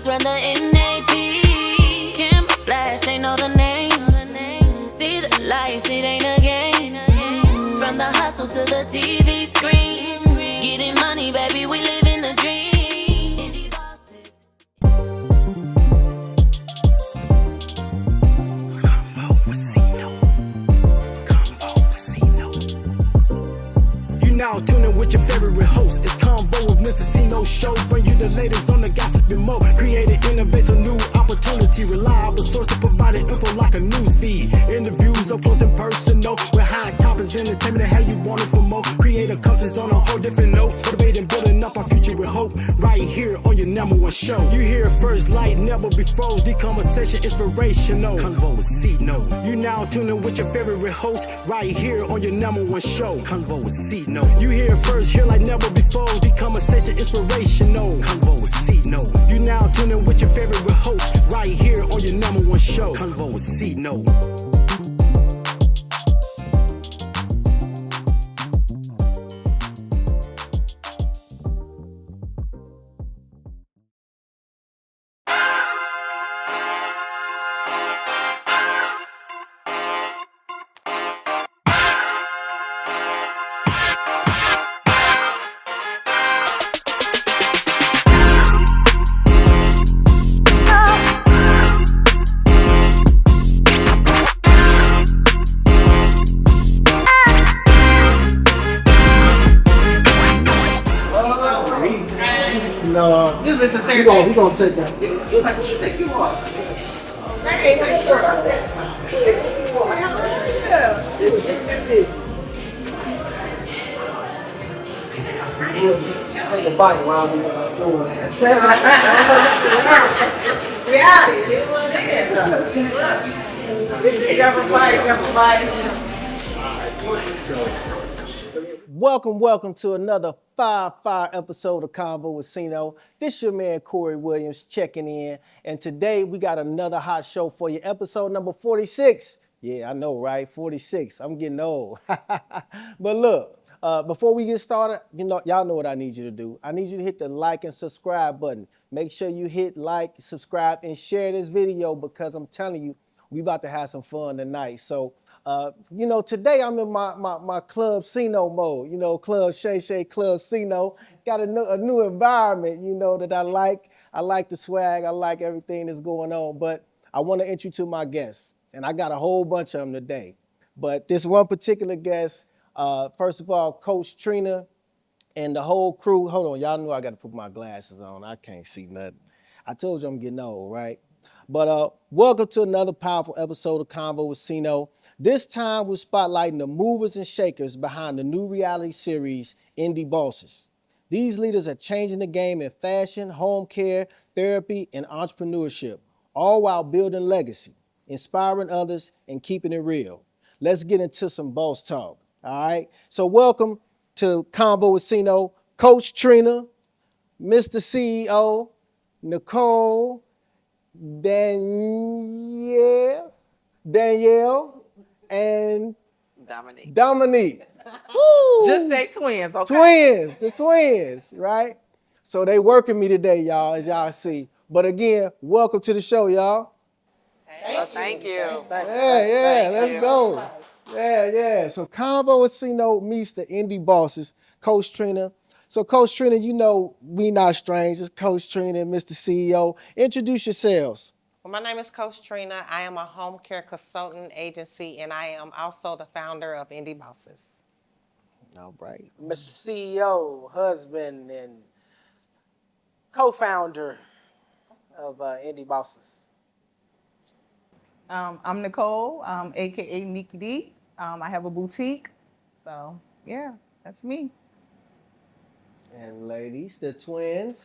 run the NAP. Camouflage, they know the name. See the lights, it ain't a game. From the hustle to the TV screens, getting money, baby, we living the dream. Indy Bosses. You now tuning with your favorite host. It's CONVO with Mr. CINCO Show. Bring you the latest on the gossiping mode. Creating innovative new opportunity. Reliable source to provide info like a news feed. Interviews up close and personal. With high topics, entertainment and how you want it for more. Creative content on a whole different note. Motivating, building up our future with hope. Right here on your number one show. You hear it first, like never before. The conversation inspirational. CONVO with CINCO. You now tuning with your favorite host. Right here on your number one show. CONVO with CINCO. You hear it first, here like never before. The conversation inspirational. CONVO with CINCO. You now tuning with your favorite host. Right here on your number one show. CONVO with CINCO. This is the third We're gonna take that. You like to take you off. That ain't like short out there. Yes. Take a bite while we're doing that. Reality, it was it. Everybody. Welcome to another fire episode of CONVO with CINCO. This your man Corey Williams checking in, and today we got another hot show for you. Episode number 46. Yeah, I know, right? 46. I'm getting old. But look, before we get started, y'all know what I need you to do. I need you to hit the like and subscribe button. Make sure you hit like, subscribe, and share this video because I'm telling you, we about to have some fun tonight. So, today I'm in my Club CINCO mode, Club Shay Club CINCO. Got a new environment, that I like. I like the swag. I like everything that's going on. But I want to introduce my guests. And I got a whole bunch of them today. But this one particular guest, first of all, Coach Trina and the whole crew. Hold on, y'all know I got to put my glasses on. I can't see nothing. I told you I'm getting old, right? But welcome to another powerful episode of CONVO with CINCO. This time we're spotlighting the movers and shakers behind the new reality series, Indy Bosses. These leaders are changing the game in fashion, home care, therapy, and entrepreneurship, all while building legacy, inspiring others, and keeping it real. Let's get into some boss talk, all right? So welcome to CONVO with CINCO, Coach Trina, Mr. CEO, Nicole, Danielle, and Dominique. Woo! Just say twins, okay? The twins, right? So they working me today, y'all, as y'all see. But again, welcome to the show, y'all. Thank you. Let's go. Yeah. So CONVO with CINCO meets the Indy Bosses, Coach Trina. So Coach Trina, we not strangers. Coach Trina and Mr. CEO. Introduce yourselves. Well, my name is Coach Trina. I am a home care consultant agency, and I am also the founder of Indy Bosses. All right. Mr. CEO, husband, and co-founder of Indy Bosses. I'm Nicole, AKA Nikki D. I have a boutique. So, yeah, that's me. And ladies, the twins.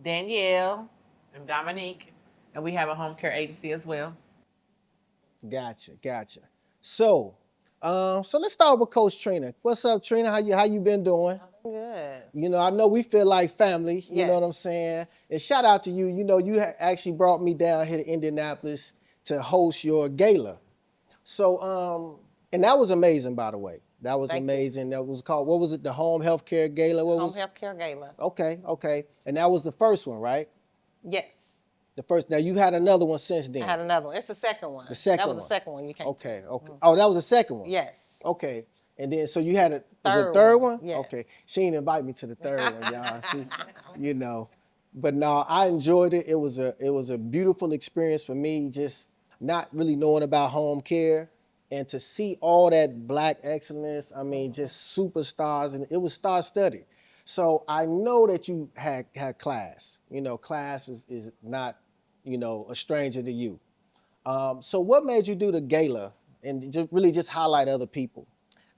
Danielle and Dominique, and we have a home care agency as well. Gotcha. So let's start with Coach Trina. What's up, Trina? How you been doing? Good. I know we feel like family. You Yes. know what I'm saying? And shout out to you. You actually brought me down here to Indianapolis to host your gala. So, and that was amazing, by the way. That was amazing. That was called, what was it? The Home Healthcare Gala? Home Healthcare Gala. Okay. And that was the first one, right? Yes. The first. Now you've had another one since then. I had another one. It's the second one. The second That was one. the second one you came to. Okay. Okay. Oh, that was the second one. Yes. Okay. And then so you had was it Third third one, one? yes. Okay. She didn't invite me to the third one, y'all. You know. But no, I enjoyed it. It was a beautiful experience for me, just not really knowing about home care. And to see all that Black excellence, I mean, just superstars, and it was star-studded. So I know that you had class. You know, class is not, you know, a stranger to you. So what made you do the gala and just highlight other people?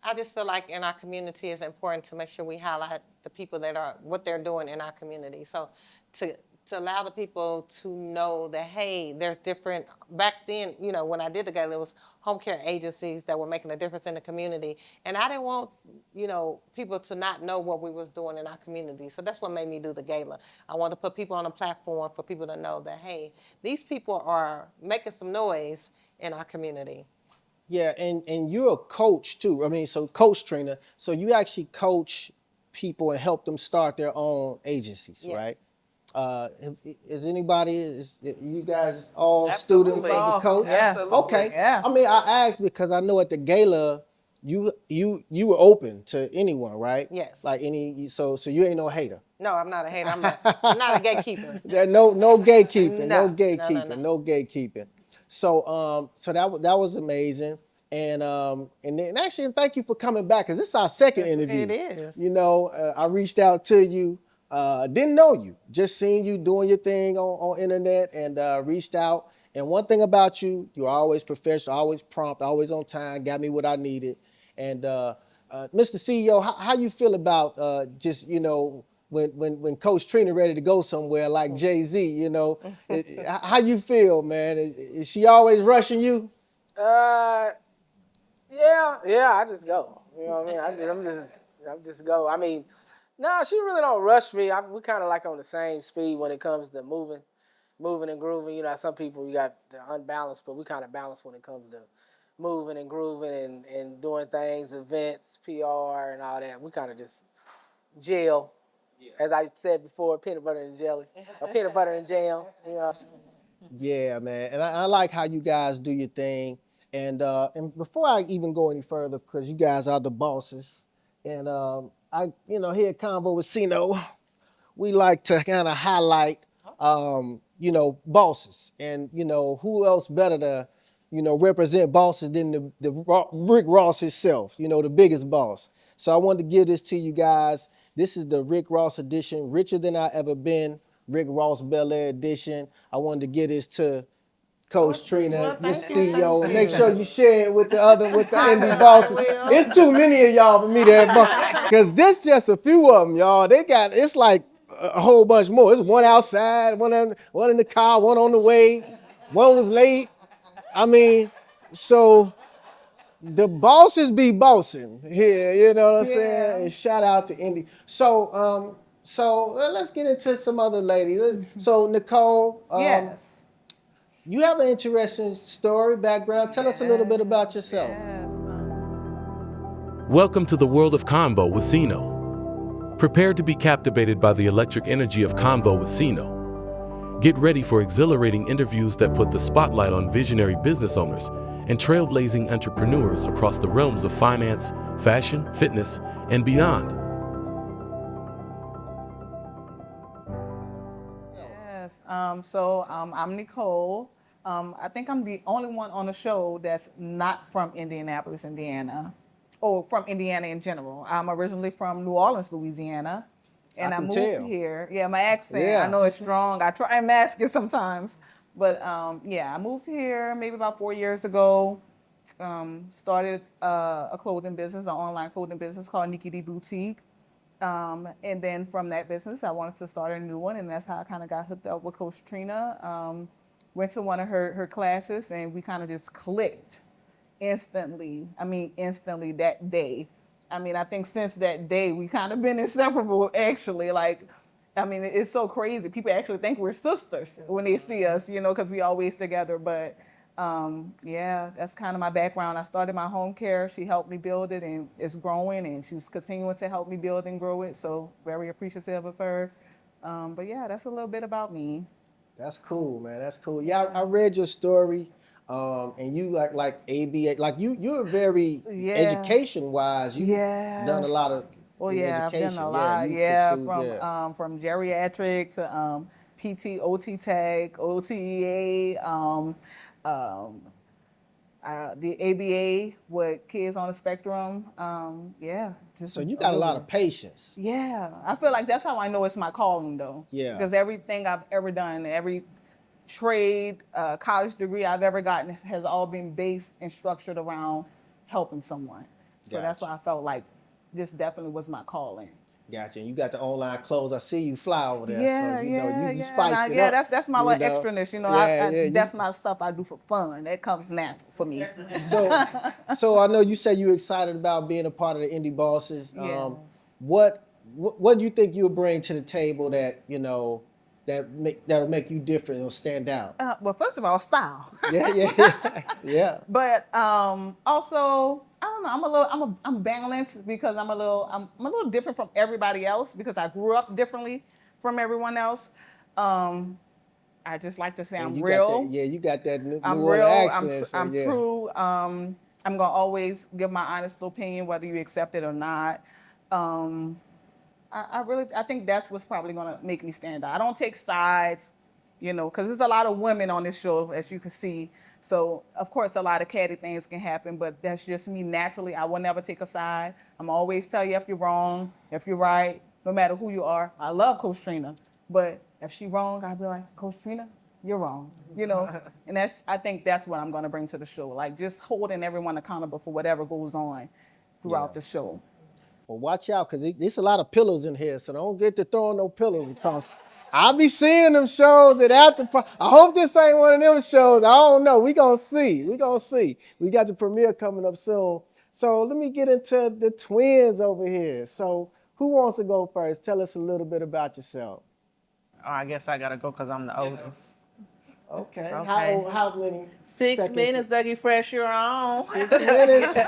I just feel like in our community it's important to make sure we highlight the people that are, what they're doing in our community. So to allow the people to know that, hey, there's different, back then, you know, when I did the gala, it was home care agencies that were making a difference in the community. And I didn't want, you know, people to not know what we was doing in our community. So that's what made me do the gala. I wanted to put people on a platform for people to know that, hey, these people are making some noise in our community. Yeah, and you're a coach too. I mean, so Coach Trina, so you actually coach people and help them start their own agencies, Yes. right? Is you guys all Absolutely. students of the coach? Yeah. Absolutely. Okay. Yeah. I mean, I asked because I know at the gala, you were open to anyone, right? Yes. Like so you ain't no hater. No, I'm not a hater. I'm not a gatekeeper. There no gatekeeping, No, no gatekeeping, no. no gatekeeping. So that was amazing, and then actually thank you for coming back because this is our second interview. It is. You know, I reached out to you, didn't know you, just seen you doing your thing on internet, and reached out. And one thing about you, you're always professional, always prompt, always on time, got me what I needed. And Mr. CEO, how you feel about just, you know, when Coach Trina ready to go somewhere like Jay-Z, you know, how you feel, man? Is she always rushing you? Yeah, I just go. You know what I mean? I'm just go. I mean, no, she really don't rush me. We kind of like on the same speed when it comes to moving and grooving. You know, some people you got the unbalanced, but we kind of balance when it comes to moving and grooving and doing things, events, PR, and all that. We kind of just gel. As I said before, peanut butter and jelly, or peanut butter and jam. You know. Yeah, man. And I like how you guys do your thing. And before I even go any further, because you guys are the bosses, and here at Convo with Cino, we like to kind of highlight, bosses. And, who else better to, represent bosses than the Rick Ross himself, the biggest boss. So I wanted to give this to you guys. This is the Rick Ross edition, Richer Than I Ever Been, Rick Ross Bel Air edition. I wanted to give this to Coach Trina, your CEO, and make sure you share it with the Indy Bosses. It's too many of y'all for me to because this just a few of them, y'all. It's like a whole bunch more. It's one outside, one in the car, one on the way, one was late. I mean, so the bosses be bossing here, you know what I'm saying? And shout out to Indy. So let's get into some other ladies. So Nicole, Yes. you have an interesting story, background. Tell us a little bit about yourself. Yes. Welcome to the world of CONVO with CINCO. Prepare to be captivated by the electric energy of CONVO with CINCO. Get ready for exhilarating interviews that put the spotlight on visionary business owners and trailblazing entrepreneurs across the realms of finance, fashion, fitness, and beyond. Yes. I'm Nicole. I think I'm the only one on the show that's not from Indianapolis, Indiana, or from Indiana in general. I'm originally from New Orleans, Louisiana, and I moved here. Yeah, my accent. I know it's strong. I try and mask it sometimes. But I moved here maybe about 4 years ago. Started a clothing business, an online clothing business called Nikki D Boutique. And then from that business, I wanted to start a new one, and that's how I kind of got hooked up with Coach Trina. Went to one of her classes, and we kind of just clicked instantly. I mean, instantly that day. I mean, I think since that day, we kind of been inseparable, actually. It's so crazy. People actually think we're sisters when they see us, because we always together. But that's kind of my background. I started my home care. She helped me build it, and it's growing, and she's continuing to help me build and grow it. So very appreciative of her. That's a little bit about me. That's cool, man. That's cool. Yeah, I read your story, and you like ABA, like you're very Yeah. education wise. You done a lot Yes. of Well, in yeah, I've done education. a Yeah, lot. you Yeah, pursued. Yeah. from geriatric to PT, OT Tech, OTEA, the ABA with kids on the spectrum. Yeah, just So you a got a little lot bit. of patience. Yeah, I feel like that's how I know it's my calling, though. Yeah. Because everything I've ever done, every trade, college degree I've ever gotten has all been based and structured around helping someone. So that's Gotcha. why I felt like this definitely was my calling. Gotcha. And you got the online clothes. I see you fly over there. Yeah, So you know yeah, you yeah. spiced it Yeah, up. that's my you little know? extraness. You know, Yeah, yeah. that's my stuff I do for fun. That comes natural for me. So I know you said you're excited about being a part of the Indy Bosses. Yes. What do you think you'll bring to the table that that'll make you different or stand out? Well, first of all, style. Yeah. Yeah. But also, I don't know. I'm balanced because I'm a little different from everybody else because I grew up differently from everyone else. I just like to say And I'm you real. got that, you got that New I'm Orleans real. accent. So I'm yeah. true. I'm gonna always give my honest opinion, whether you accept it or not. I think that's what's probably gonna make me stand out. I don't take sides, because there's a lot of women on this show, as you can see. So of course, a lot of catty things can happen, but that's just me naturally. I will never take a side. I'm always tell you if you're wrong, if you're right, no matter who you are. I love Coach Trina, but if she's wrong, I'll be like, Coach Trina, you're wrong. And I think that's what I'm gonna bring to the show. Like just holding everyone accountable for whatever goes on throughout the show. Well, watch out, because there's a lot of pillows in here, so don't get to throwing no pillows because I'll be seeing them shows at I hope this ain't one of them shows. I don't know. We gonna see. We got the premiere coming up soon. So let me get into the twins over here. So who wants to go first? Tell us a little bit about yourself. Oh, I guess I gotta go because I'm the oldest. Okay. Okay. How many 6 seconds? minutes, Dougie Fresh, you're on. 6 minutes.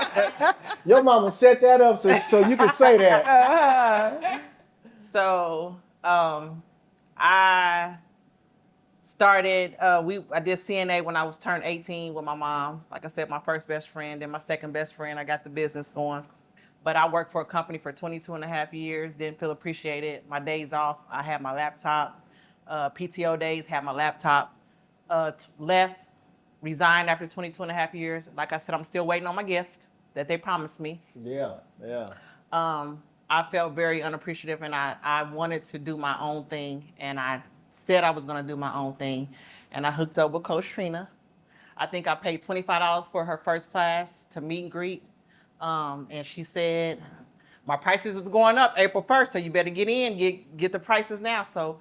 Your mama set that up so you can say that. So I started. I did CNA when I was turned 18 with my mom. Like I said, my first best friend and my second best friend. I got the business going. But I worked for a company for 22 and a half years. Didn't feel appreciated. My days off, I had my laptop. PTO days, had my laptop. Left, resigned after 22 and a half years. Like I said, I'm still waiting on my gift that they promised me. Yeah. I felt very unappreciative and I wanted to do my own thing. And I said I was going to do my own thing. And I hooked up with Coach Trina. I think I paid $25 for her first class to meet and greet. And she said, my prices is going up April 1st, so you better get in, get the prices now. So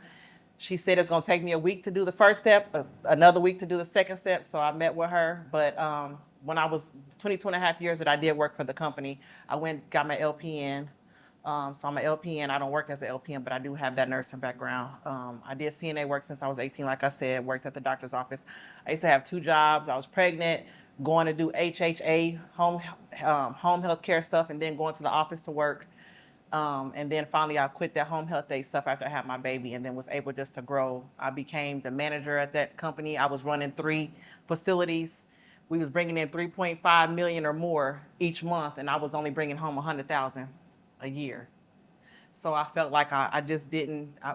she said it's gonna take me a week to do the first step, another week to do the second step. So I met with her. But when I was 22 and a half years that I did work for the company, I got my LPN. So I'm an LPN. I don't work as an LPN, but I do have that nursing background. I did CNA work since I was 18, like I said, worked at the doctor's office. I used to have 2 jobs. I was pregnant, going to do HHA, home health care stuff, and then going to the office to work. And then finally I quit that home health aid stuff after I had my baby and then was able just to grow. I became the manager at that company. I was running 3 facilities. We was bringing in 3.5 million or more each month, and I was only bringing home 100,000 a year. So I felt like I just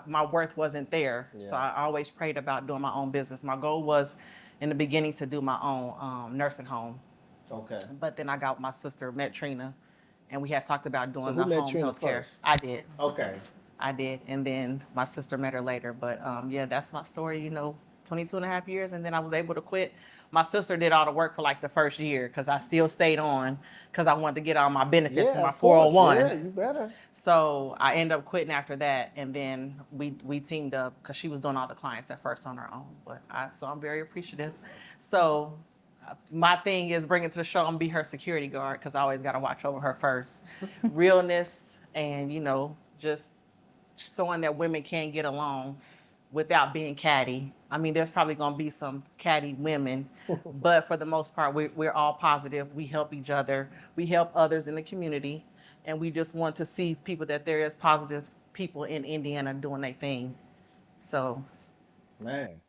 my worth wasn't there. Yeah. So I always prayed about doing my own business. My goal was in the beginning to do my own nursing home. Okay. But then I got with my sister, met Trina, and we had talked about doing the home Trina health care. first? I did. Okay. I did. And then my sister met her later. But yeah, that's my story, 22 and a half years. And then I was able to quit. My sister did all the work for like the first year because I still stayed on because I wanted to get all my benefits from my 401. Yeah, you better. So I ended up quitting after that. And then we teamed up because she was doing all the clients at first on her own. So I'm very appreciative. So my thing is bringing to the show, I'm gonna be her security guard because I always got to watch over her first. Realness and, just showing that women can get along without being catty. I mean, there's probably gonna be some catty women, but for the most part, we're all positive. We help each other. We help others in the community. And we just want to see people that there is positive people in Indiana doing their thing. So. Man.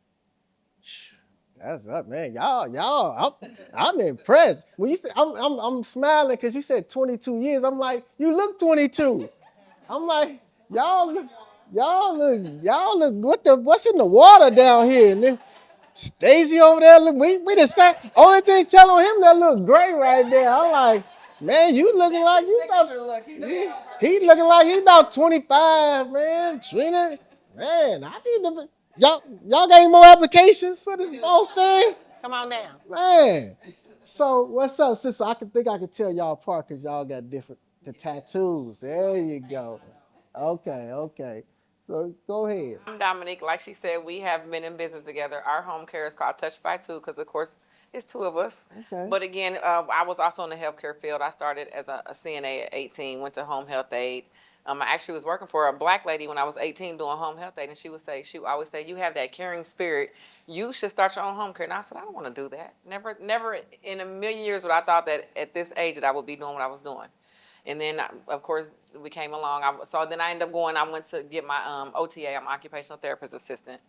That's up, man. I'm impressed. When you say I'm smiling because you said 22 years. I'm like, you look 22. I'm like, y'all look, what's in the water down here? And then Stacy over there, look, we the same. Only thing tell on him that look great right there. I'm like, man, you looking like you about, he looking like he about 25, man. Trina, man, I need to, y'all got any more applications for this boss thing? Come on down. Man. So what's up, sister? I can tell y'all apart because y'all got the tattoos. There you go. Okay. So go ahead. I'm Dominique. Like she said, we have been in business together. Our home care is called Touched by Two because, of course, it's two of us. Okay. But again, I was also in the healthcare field. I started as a CNA at 18, went to home health aide. I actually was working for a black lady when I was 18 doing home health aide, and she would always say, you have that caring spirit. You should start your own home care. And I said, I don't want to do that. Never in a million years would I thought that at this age that I would be doing what I was doing. And then, of course, we came along. So then I ended up going, I went to get my OTA. I'm occupational therapist assistant.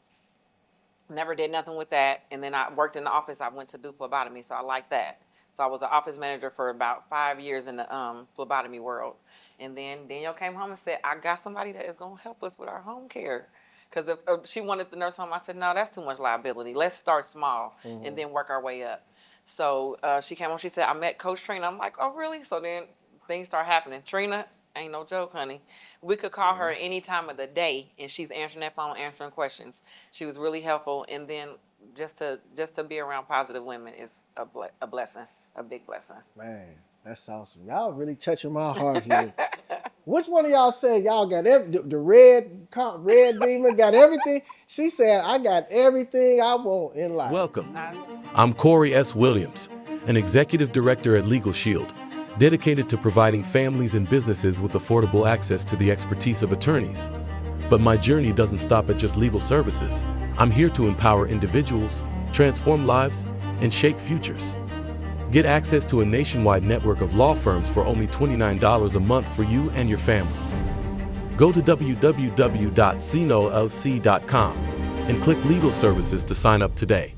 Never did nothing with that. And then I worked in the office. I went to do phlebotomy, so I liked that. So I was an office manager for about 5 years in the phlebotomy world. And then Danielle came home and said, I got somebody that is going to help us with our home care. Because if she wanted the nurse home, I said, no, that's too much liability. Let's start small and then work our way up. So she came home. She said, I met Coach Trina. I'm like, oh, really? So then things start happening. Trina ain't no joke, honey. We could call her any time of the day, and she's answering that phone, answering questions. She was really helpful. And then just to be around positive women is a blessing, a big blessing. Man, that's awesome. Y'all really touching my heart here. Which one of y'all said y'all got the red demon got everything? She said, I got everything I want in life. Welcome. I'm Corey S. Williams, an executive director at Legal Shield, dedicated to providing families and businesses with affordable access to the expertise of attorneys. But my journey doesn't stop at just legal services. I'm here to empower individuals, transform lives, and shape futures. Get access to a nationwide network of law firms for only $29 a month for you and your family. Go to www.cinolc.com and click Legal Services to sign up today.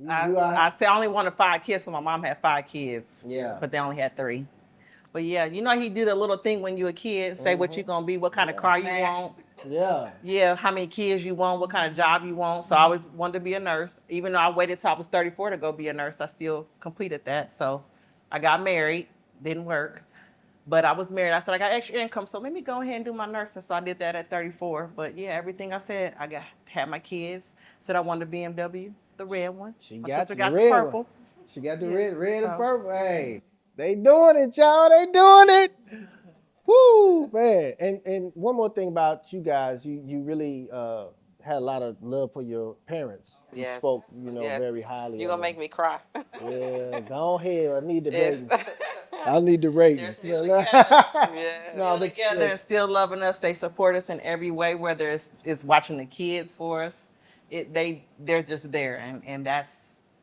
I say I only wanted 5 kids, so my mom had 5 kids. Yeah. But they only had 3. But yeah, you know he did a little thing when you a kid, say what you gonna be, what kind of car you want. Yeah. Yeah, how many kids you want, what kind of job you want. So I always wanted to be a nurse. Even though I waited till I was 34 to go be a nurse, I still completed that. So I got married, didn't work. But I was married. I said, I got extra income, so let me go ahead and do my nursing. So I did that at 34. But yeah, everything I said, had my kids. Said I wanted a BMW, the red one. She My got sister the got red the purple. one. She got the Yeah. red and So- purple. Hey, they doing it, y'all. They doing it. Woo, man. And one more thing about you guys, you really had a lot of love for your parents. You Yes. spoke, Yes. very highly. You're going to make me cry. Yeah, go ahead. I need the Yes. ratings. I need the ratings. They're still Yeah. Yeah. No, but Together and still loving us. They support us in every way, whether it's watching the kids for us. They're just there, and that's,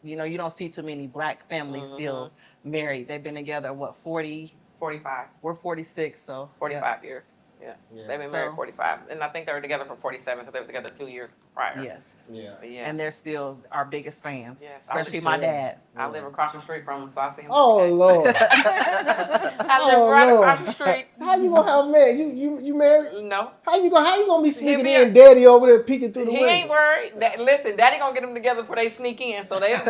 you don't see too many black families still married. They've been together 40, 45. we're 46, so 45 years. Yeah. They've been married So- 45. And I think they were together for 47 because they were together 2 years prior. yes. Yeah. But yeah. And they're still our biggest fans, Yes. especially my dad. I live across the street from them, so I see him. Oh every day. Lord. I live Oh, right Lord. across the street. How you gonna have a man? You married? No. How you gonna be sneaking be in, a- daddy over there peeking through the He window? ain't worried. Listen, Daddy gonna get them together before they sneak in, so they know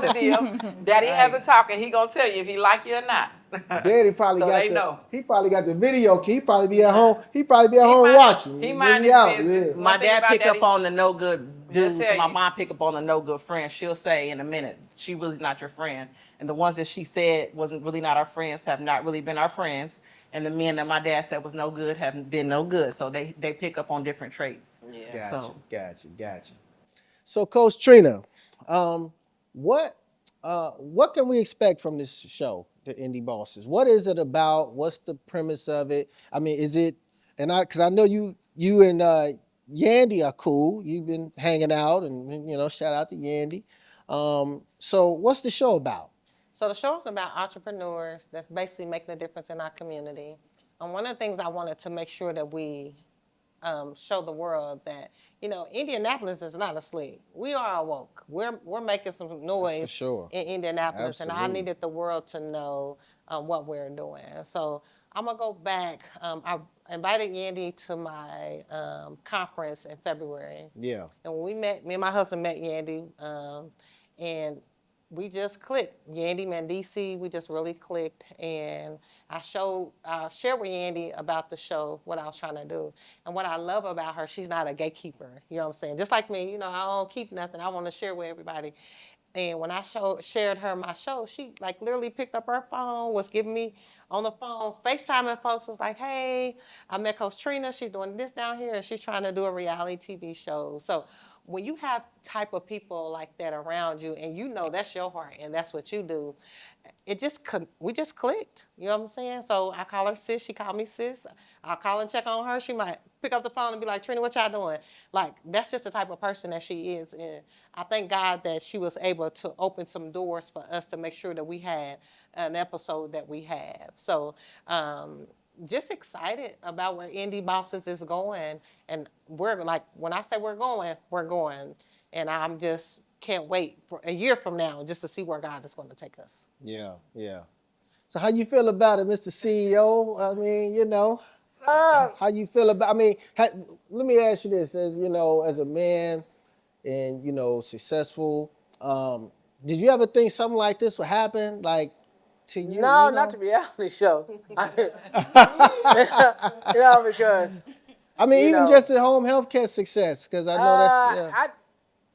the deal. Daddy has a talk, and he gonna tell you if he like you or not. Daddy probably So got they know. He probably got the video key. He probably be at home. He probably be at home mind- watching. he When mind he his out, business. yeah. My One thing dad about pick Daddy- up on the no good They'll dudes. tell My you. mom pick up on the no good friends. She'll say in a minute, she really's not your friend. And the ones that she said wasn't really not our friends have not really been our friends. And the men that my dad said was no good haven't been no good. So they pick up on different traits. Yeah. Gotcha. So, Coach Trina, what can we expect from this show, the Indy Bosses? What is it about? What's the premise of it? I mean, is it? Because I know you and Yandy are cool. You've been hanging out, and shout out to Yandy. So, what's the show about? So the show is about entrepreneurs that's basically making a difference in our community. And one of the things I wanted to make sure that we show the world that, Indianapolis is not asleep. We are awoke. We're making some noise sure. in Indianapolis, and I Absolutely. needed the world to know what we're doing. So I'm gonna go back. I invited Yandy to my conference in February, Yeah. and when we met, me and my husband met Yandy, and we just clicked. Yandy Mandisi, we just really clicked, and I shared with Yandy about the show, what I was trying to do. And what I love about her, she's not a gatekeeper. You know what I'm saying? Just like me, I don't keep nothing. I want to share with everybody. And when I shared her my show, she like literally picked up her phone, was giving me on the phone, FaceTiming folks, was like, hey, I met Coach Trina. She's doing this down here, and she's trying to do a reality TV show. So when you have type of people like that around you, and that's your heart and that's what you do, we just clicked. You know what I'm saying? So I call her sis. She called me sis. I'll call and check on her. She might pick up the phone and be like, Trina, what y'all doing? Like, that's just the type of person that she is. And I thank God that she was able to open some doors for us to make sure that we had an episode that we have. So just excited about where Indy Bosses is going. And we're like, when I say we're going, we're going. And I'm just can't wait for a year from now just to see where God is going to take us. Yeah. Yeah. So how you feel about it, Mr. CEO? I mean, how you feel about? I mean, let me ask you this: as a man and successful, did you ever think something like this would happen, like to you? No, not the reality show. Because I mean, even just the home healthcare success, because I know that's.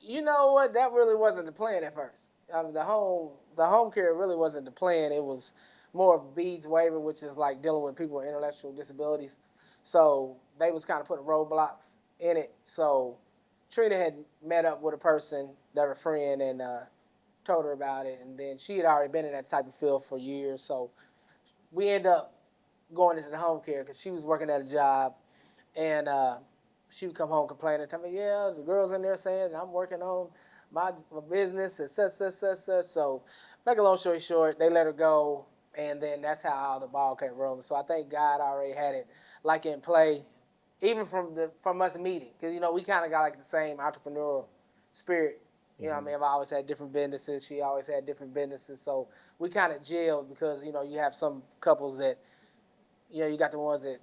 you know what? That really wasn't the plan at first. The home care really wasn't the plan. It was more of beads waiver, which is like dealing with people with intellectual disabilities. So they was kind of putting roadblocks in it. So Trina had met up with a person, that her friend, and told her about it. And then she had already been in that type of field for years. So we ended up going into the home care because she was working at a job, and she would come home complaining, tell me, yeah, the girls in there saying I'm working on my business and such. So make a long story short, they let her go, and then that's how the ball came rolling. So I think God already had it like in play, even from us meeting, because we kind of got like the same entrepreneurial spirit. You know what I mean? I've always had different businesses. She always had different businesses. So we kind of gelled because, you have some couples that, you got the ones that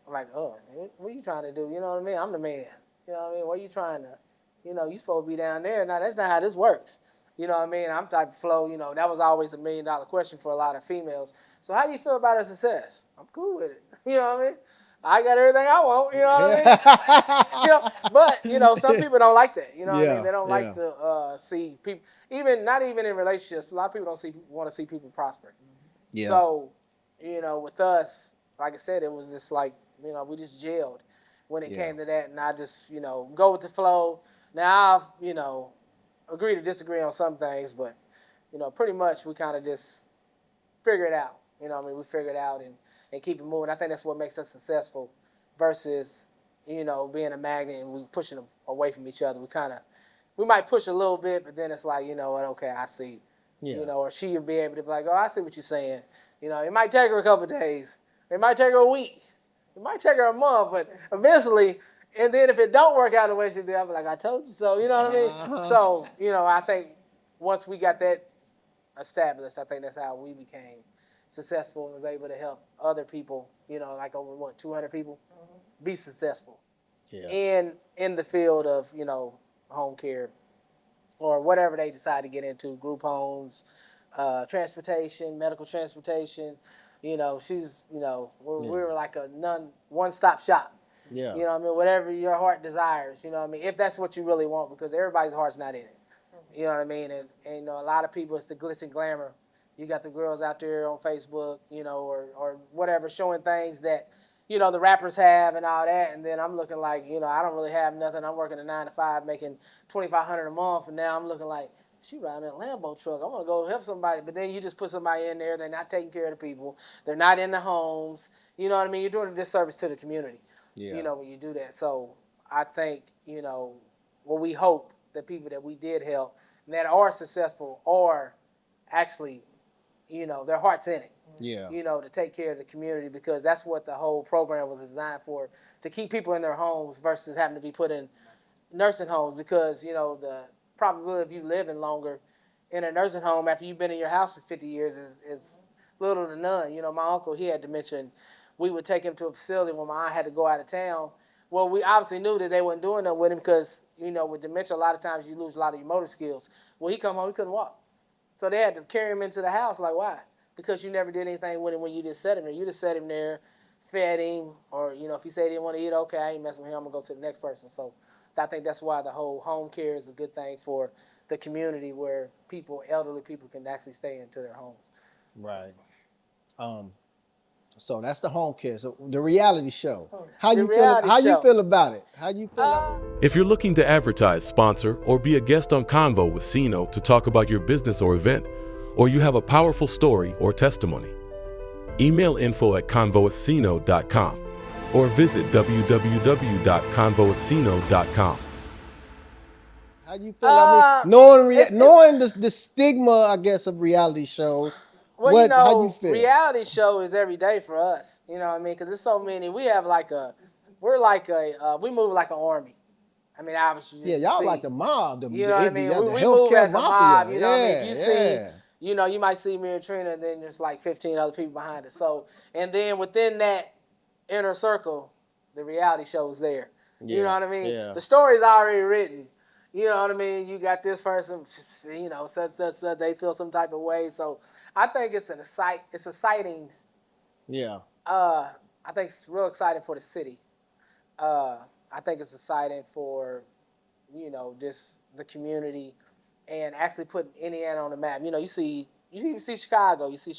are like, oh, what are you trying to do? You know what I mean? I'm the man. You know what I mean? What are you trying to, you supposed to be down there. Now, that's not how this works. You know what I mean? I'm type of flow, that was always $1 million question for a lot of females. So how do you feel about her success? I'm cool with it. You know what I mean? I got everything I want, you know what I mean? But, some people don't like that. You know what I mean? They don't like to see people, not even in relationships. A lot of people want to see people prosper. Yeah. So, with us, like I said, it was just like, we just gelled when it came to that. And I just, go with the flow. Now I've, agree to disagree on some things, but, pretty much we kind of just figure it out. We figure it out and keep it moving. I think that's what makes us successful versus, being a magnet and we pushing away from each other. We might push a little bit, but then it's like, you know what, okay, I see. Yeah. Or she'll be able to be like, oh, I see what you're saying. It might take her a couple of days. It might take her a week. It might take her a month, but eventually, and then if it don't work out the way she did, I'll be like, I told you so. You know what I mean? Uh-huh. So, I think once we got that established, I think that's how we became successful and was able to help other people, like over 200 people, be successful in the field of, home care or whatever they decide to get into, group homes, transportation, medical transportation. She's, we were like a one-stop shop. Yeah. You know what I mean? Whatever your heart desires, you know what I mean? If that's what you really want, because everybody's heart's not in it. You know what I mean? And a lot of people, it's the glitz and glamour. You got the girls out there on Facebook, or whatever, showing things that, the rappers have and all that. And then I'm looking like, I don't really have nothing. I'm working a 9 to 5, making $2,500 a month. And now I'm looking like, she riding that Lambo truck. I want to go help somebody. But then you just put somebody in there. They're not taking care of the people. They're not in the homes. You know what I mean? You're doing a disservice to the community, when you do that. So I think, we hope that people that we did help and that are successful are actually, their heart's in it. Yeah. you know, to take care of the community, because that's what the whole program was designed for, to keep people in their homes versus having to be put in nursing homes, because, you know, the probability of you living longer in a nursing home after you've been in your house for 50 years is little to none. You know, my uncle, he had dementia, and we would take him to a facility when my aunt had to go out of town. Well, we obviously knew that they wasn't doing that with him because, you know, with dementia, a lot of times you lose a lot of your motor skills. Well, he come home, he couldn't walk. So they had to carry him into the house. Like, why? Because you never did anything with him when you just set him there. You just set him there, fed him, or, you know, if he said he didn't want to eat, okay, I ain't messing with him, I'm going to go to the next person. So I think that's why the whole home care is a good thing for the community, where people, elderly people, can actually stay into their homes. Right. So that's the home care. So the reality show. How you feel about it? How you feel? If you're looking to advertise, sponsor, or be a guest on Convo with CINCO to talk about your business or event, or you have a powerful story or testimony, email info@convowithcino.com or visit www.convowithcino.com. How you feel? I mean, knowing the stigma, I guess, of reality shows. Well, you know, how you feel? Reality show is every day for us. You know what I mean? Because there's so many. We have we move like an army. I mean, obviously. Yeah, y'all like the mob. You know what I mean? The we move as a mob. You know what I mean? You see, you know, you might see me and Trina, and then there's like 15 other people behind us. So, and then within that inner circle, the reality show is there. Yeah, you know what I mean? yeah. The story's already written. You know what I mean? You got this person, you know, such, they feel some type of way. So I think it's exciting. Yeah. I think it's real exciting for the city. I think it's exciting for, you know, just the community, and actually putting Indiana on the map. You know, you see Chicago, you see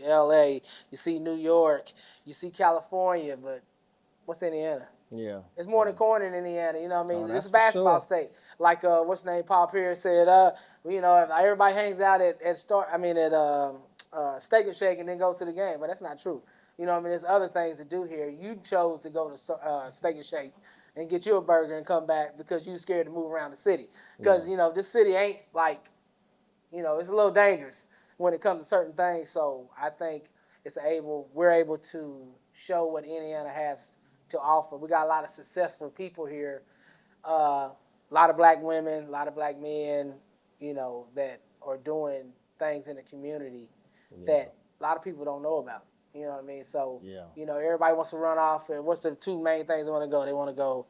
LA, you see New York, you see California, but what's Indiana? Yeah. It's more than corn in Indiana, you know what I mean? Oh, It's a basketball state. Like, what's his name, Paul Pierce said, you know, if everybody hangs out at Steak and Shake and then goes to the game, but that's not true. You know what I mean? There's other things to do here. You chose to go to Steak and Shake and get you a burger and come back because you're scared to move around the city. Because, you know, this city ain't like, you know, it's a little dangerous when it comes to certain things. So I think we're able to show what Indiana has to offer. We got a lot of successful people here, a lot of black women, a lot of black men, you know, that are doing things in the community that a lot of people don't know about. You know what I mean? So, you know, everybody wants to run off. And what's the two main things they want to go? They want to go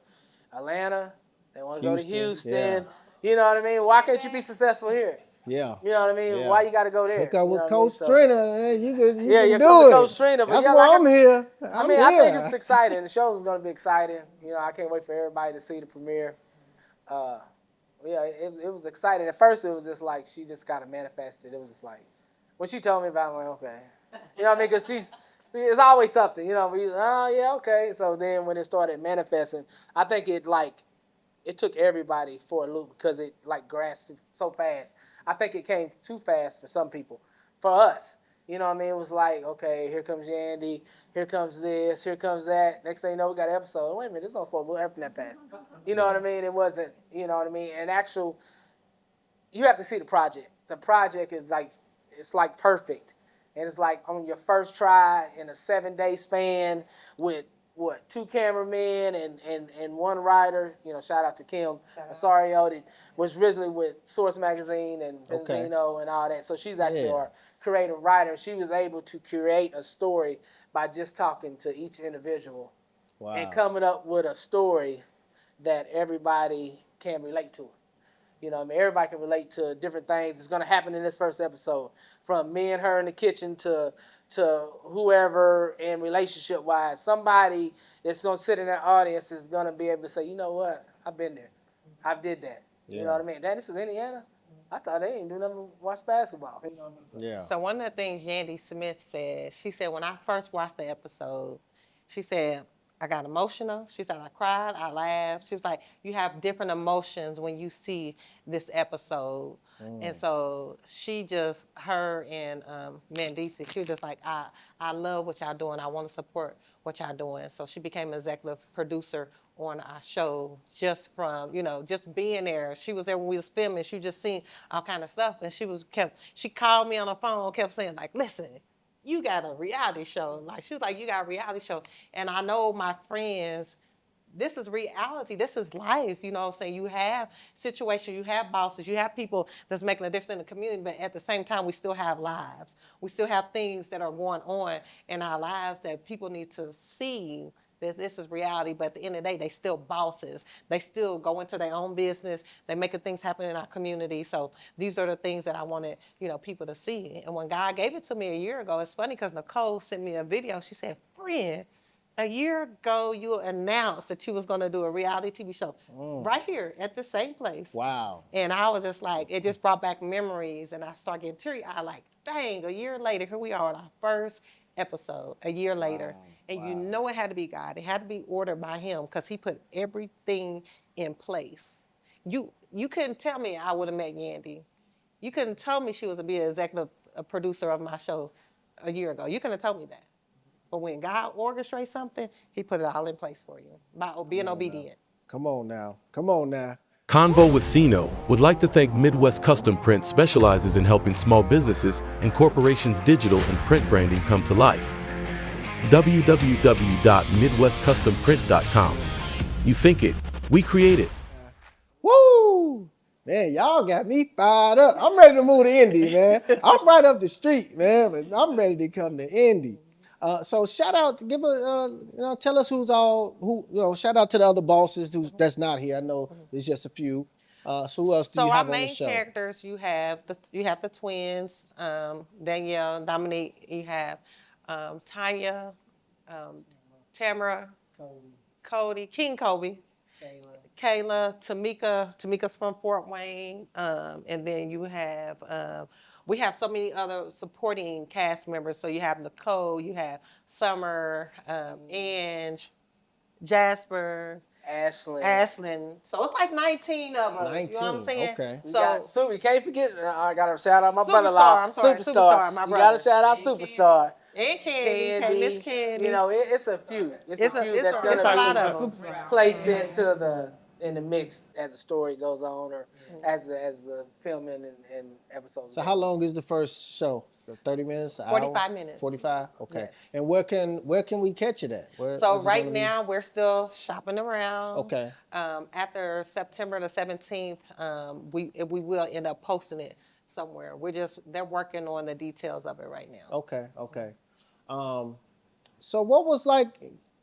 Atlanta. They want to go to Houston. Yeah. You know what I mean? Why can't you be successful here? Yeah. You know what I mean? Yeah. Why you got to go there? Hook up with you know Coach what I mean? Trina. Hey, you can do come it. to Coach Trina. But That's yeah, why like I'm here. I mean, I think it's exciting. The show is going to be exciting. You know, I can't wait for everybody to see the premiere. Yeah, it was exciting. At first, it was just like she just kind of manifested. It was just like, when she told me about it, I'm like, okay. You know what I mean? Because it's always something, you know. Oh, yeah, okay. So then when it started manifesting, I think it took everybody for a loop because it like grasped so fast. I think it came too fast for some people. For us, you know what I mean? It was like, okay, here comes Yandy, here comes this, here comes that. Next thing you know, we got an episode. Wait a minute, this is not supposed to happen that fast. You know what I mean? It wasn't, you know what I mean? And you have to see the project. The project is like, it's like perfect. And it's like on your first try in a 7-day span with, 2 cameramen and 1 writer. You know, shout out to Kim Osorio, that was originally with Source Magazine and Benzino and all that. So she's actually our creative writer. She was able to create a story by just talking to each individual and coming up with a story that everybody can relate to. You know, I mean, everybody can relate to different things that's going to happen in this first episode, from me and her in the kitchen to whoever, and relationship-wise. Somebody that's going to sit in that audience is going to be able to say, you know what, I've been there. I did that. You know what I mean? Dad, this is Indiana? I thought they didn't do nothing but watch basketball. You know what I mean? Yeah. So one of the things Yandy Smith said, she said, when I first watched the episode, she said, I got emotional. She said, I cried, I laughed. She was like, you have different emotions when you see this episode. And so her and Mandisi, she was just like, I love what y'all doing. I want to support what y'all doing. So she became an executive producer on our show just from, you know, just being there. She was there when we was filming. She just seen all kind of stuff. And she called me on the phone, kept saying like, listen, you got a reality show. Like, she was like, you got a reality show. And I know my friends, this is reality. This is life. You know what I'm saying? You have situations, you have bosses, you have people that's making a difference in the community, but at the same time, we still have lives. We still have things that are going on in our lives that people need to see that this is reality, but at the end of the day, they still bosses. They still go into their own business. They're making things happen in our community. So these are the things that I wanted, people to see. And when God gave it to me a year ago, it's funny because Nicole sent me a video. She said, friend, a year ago, you announced that you was going to do a reality TV show right here at the same place. Wow. And I was just like, it just brought back memories. And I started getting teary-eyed, like, dang, a year later, here we are on our first episode, a year later. Wow. And you know it had to be God. It had to be ordered by him because he put everything in place. You couldn't tell me I would have met Yandy. You couldn't tell me she was to be an executive producer of my show a year ago. You couldn't have told me that. But when God orchestrates something, he put it all in place for you by being obedient. Come on now. Come on now. CONVO with CINCO would like to thank Midwest Custom Print specializes in helping small businesses and corporations' digital and print branding come to life. www.midwestcustomprint.com. You think it, we create it. Woo! Man, y'all got me fired up. I'm ready to move to Indy, man. I'm right up the street, man, but I'm ready to come to Indy. So shout out, tell us shout out to the other bosses that's not here. I know there's just a few. So who else do you have on the show? So our main characters, you have the twins, Danielle, Dominique. You have Tanya, Tamara, Cody, King Kobe, Kayla, Tamika. Tamika's from Fort Wayne, and then you have. We have so many other supporting cast members. So you have Nicole, you have Summer, Ange, Jasper, Ashlyn. So it's like 19 of us. 19, you know what I'm saying? okay. So we can't forget. I got to shout out my Superstar, brother-in-law. I'm sorry, Superstar, my You brother. got to shout out Superstar. And Candy, Miss Candy. It's a few. It's a few that's going a lot to of be them. placed in the mix as the story goes on, or as the filming and episodes. So how long is the first show? 30 minutes? 45 minutes. 45? Okay. Yes. And where can we catch it at? So right now we're still shopping around. Okay. After September the 17th, we will end up posting it somewhere. They're working on the details of it right now. Okay. So what was like?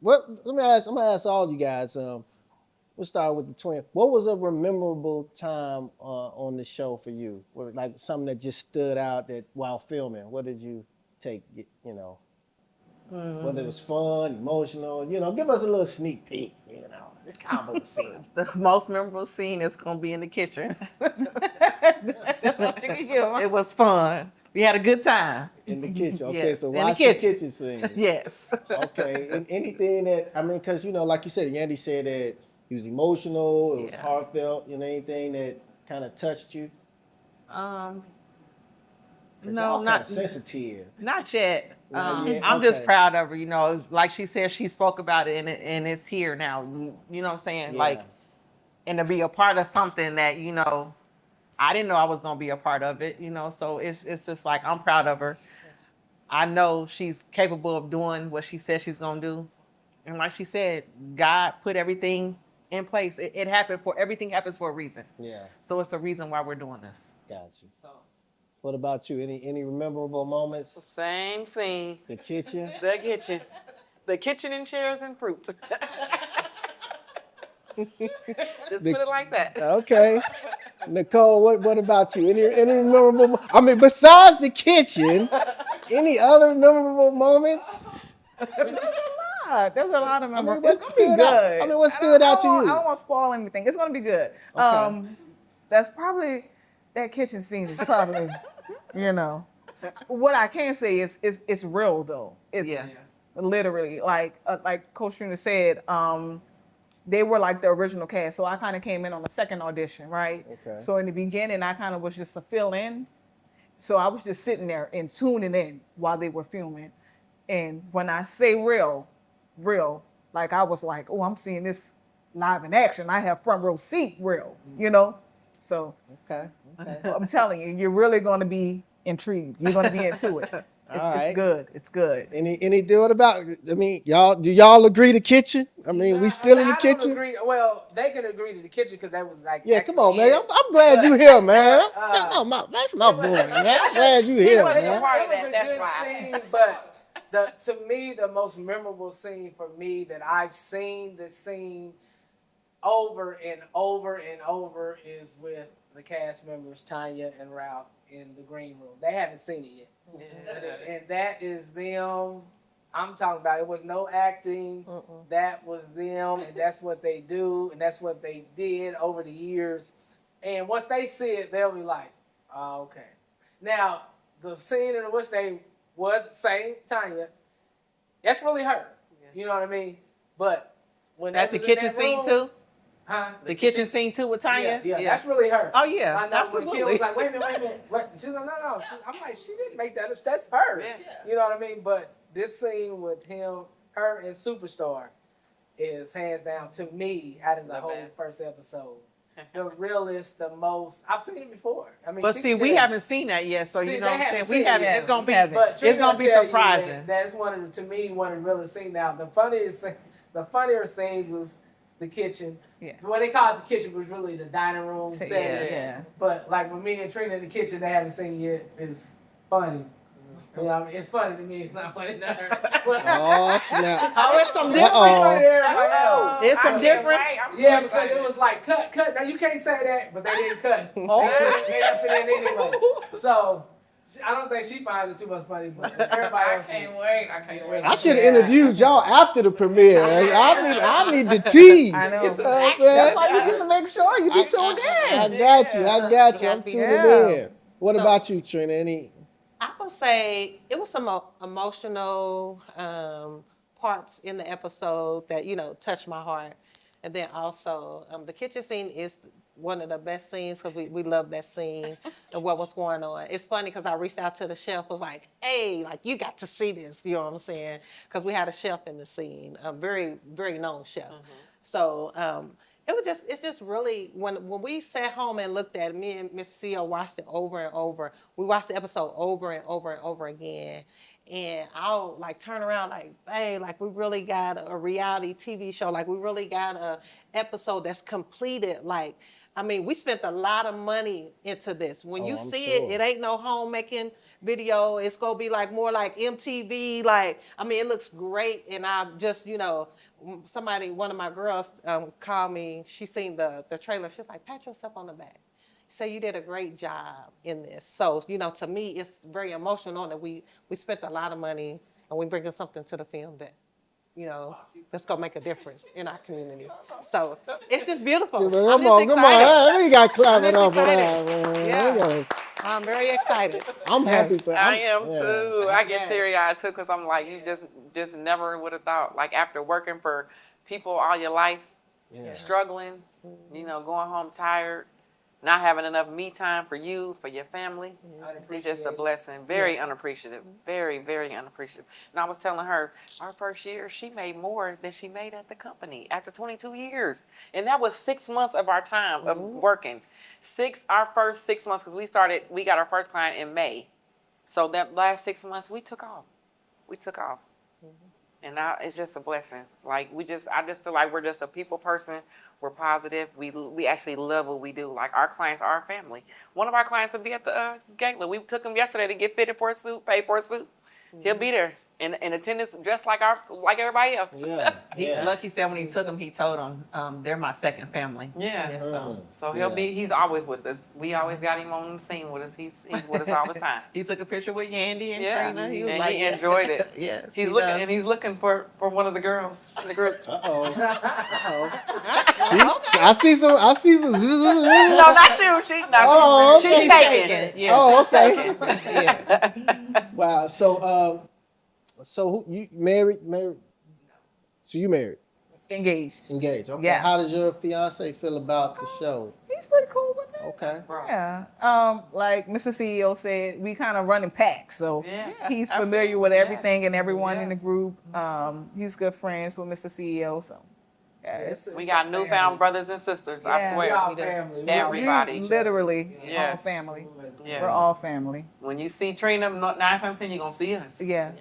I'm gonna ask all you guys. We'll start with the twin. What was a memorable time on the show for you? Like something that just stood out that while filming? What did you take? Whether it was fun, emotional. Give us a little sneak peek. The combo scene. The most memorable scene is going to be in the kitchen. It was fun. We had a good time. In the kitchen. Okay, Yes, so in the watch the kitchen. kitchen scene. Yes. Okay, and anything that, because, like you said, Yandy said that he was emotional, it was heartfelt, anything that kind of touched you? No, not sensitive. Not yet. Not yet? I'm just Okay. proud of her. Like she said, she spoke about it and it's here now. You know what I'm saying? Yeah. Like, and to be a part of something that, I didn't know I was going to be a part of it, so it's just like, I'm proud of her. I know she's capable of doing what she said she's going to do. And like she said, God put everything in place. It happened everything happens for a reason. Yeah, So it's a reason why we're doing this. got you. What about you? Any memorable moments? Same scene. The kitchen? The kitchen. The kitchen and chairs and fruit. Just put it like that. Okay. Nicole, what about you? Any memorable? Besides the kitchen, any other memorable moments? There's a lot of memories. what It's gonna be stood out? good. What stood out to you? I don't want to spoil anything. It's gonna be good. Okay. That's probably that kitchen scene is probably, What I can say is it's real though. It's literally like Coach Trina said. They were like the original cast, so I kind of came in on the second audition, right? Okay. So in the beginning, I kind of was just a fill-in. So I was just sitting there and tuning in while they were filming. And when I say real, like I was like, oh, I'm seeing this live in action. I have front row seat real, So Okay. I'm telling you, you're really going to be intrigued. You're going to be into it. It's good. It's good. Any deal about? I mean, do y'all agree the kitchen? I mean, we still in the I don't kitchen. agree. Well, they can agree to the kitchen because that was like. Yeah, come on, man. extra I'm glad you here, man. but, That's my boy, man. I'm glad you here, wasn't man. a part It of was that, a that's good why. scene, but to me, the most memorable scene for me that I've seen this scene over and over and over is with the cast members Tanya and Ralph in the green room. They haven't seen it yet, and that is them. I'm talking about it was no acting. That was them, and that's what they do, and that's what they did over the years. And once they see it, they'll be like, oh, okay. Now, the scene in which they was saying Tanya, that's really her. You know what I mean? But when At they the was in kitchen that scene room, too? huh? The kitchen scene too with Tanya? Yeah, that's really her. Oh, yeah, I know when the kid absolutely. was like, wait a minute. What? She's like, no. I'm like, she didn't make that up. That's her. Yeah. You know what I mean? But this scene with him, her, and Superstar is hands down to me out of the Love whole that. first episode. The realest, the most. I've seen it before. I mean, But she see, can we tell. haven't seen that yet, so See, you know they what I'm haven't saying? seen We it haven't. yet. It's gonna be. But It's Trina gonna be tell you surprising. That's one of the, to me, one of the realest scenes. Now, the funnier scenes was the kitchen. Yeah. What they call it the kitchen was really the dining room setting. Yeah. But like with me and Trina in the kitchen, they haven't seen it yet. It's funny. You know, it's funny to me. It's not funny to her. Oh snap! Oh, it's some different. Uh-oh. It's some different. Yeah, because it was like cut. Now you can't say that, but they didn't cut. They didn't fit in anyway. So I don't think she finds it too much funny, but everybody else. I can't wait. I should have interviewed y'all after the premiere. I need the tea. I know. You know what I'm That's saying? why you need to make sure you be tuned in. I got you. I'm tuning Yeah. in. What about you, Trina? Any? I would say it was some emotional parts in the episode that, touched my heart. And then also, the kitchen scene is one of the best scenes because we love that scene and what was going on. It's funny because I reached out to the chef, was like, hey, like, you got to see this, you know what I'm saying? Because we had a chef in the scene, a very, very known chef. So it's just really, when we sat home and looked at it, me and Mr. CEO watched it over and over. We watched the episode over and over and over again. And I'll like turn around like, hey, like we really got a reality TV show. Like we really got a episode that's completed. Like, I mean, we spent a lot of money into this. When you I'm see sure. it ain't no homemaking video. It's going to be like more like MTV. Like, I mean, it looks great. And I just, one of my girls called me. She seen the trailer. She's like, pat yourself on the back. Say you did a great job in this. So, to me, it's very emotional that we spent a lot of money and we bringing something to the film that, that's going to make a difference in our community. So, it's just beautiful. Come I'm on, just come on. excited. Hey, we got clapping I'm up for that, excited. man. Yeah. I'm very excited. I'm happy for. I am too. I get Yes. teary-eyed too because I'm like, you just never would have thought, like after working for people all your life, struggling, going home tired, not having enough me time for you, for your family. It's just a blessing. Very unappreciative. Very, very unappreciative. And I was telling her, our first year, she made more than she made at the company after 22 years. And that was 6 months of our time of working. Our first 6 months, because we got our first client in May. So that last 6 months, we took off. And now it's just a blessing. Like I just feel like we're just a people person. We're positive. We actually love what we do. Like our clients are our family. One of our clients will be at the gala. We took him yesterday to get fitted for a suit, pay for a suit. He'll be there in attendance, dressed like everybody else. Yeah. Lucky said when he took them, he told them, they're my second family. Yeah. So he's always with us. We always got him on the scene with us. He's with us all the time. He took a picture with Yandy and Yeah, Trina. He was and like, he enjoyed it. Yes. He's looking for one of the girls in the group. I see some. No, not you. She's not. Oh, She's okay. taken. Yeah. Oh, okay. Wow. So who you married? So you married? Engaged. Engaged. Okay. Yeah. How does your fiance feel about the show? He's pretty cool with it. Okay. Yeah. Like Mr. CEO said, we kind of run in packs, so he's familiar with everything and everyone in the group. He's good friends with Mr. CEO, so Yes. We got newfound brothers and sisters. I Yeah. swear. We all We do. family. Everybody. Literally, all Yes. family. Yes. We're all family. When you see Trina 9/17, you're gonna see us. Yeah.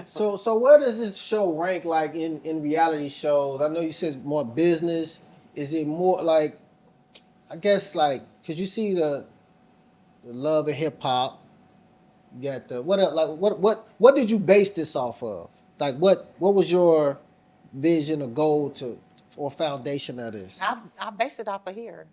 So where does this show rank like in reality shows? I know you said it's more business. Is it more like, I guess like, cause you see the love of hip hop. You got the what did you base this off of? Like what was your vision or goal to or foundation of this? I based it off of here.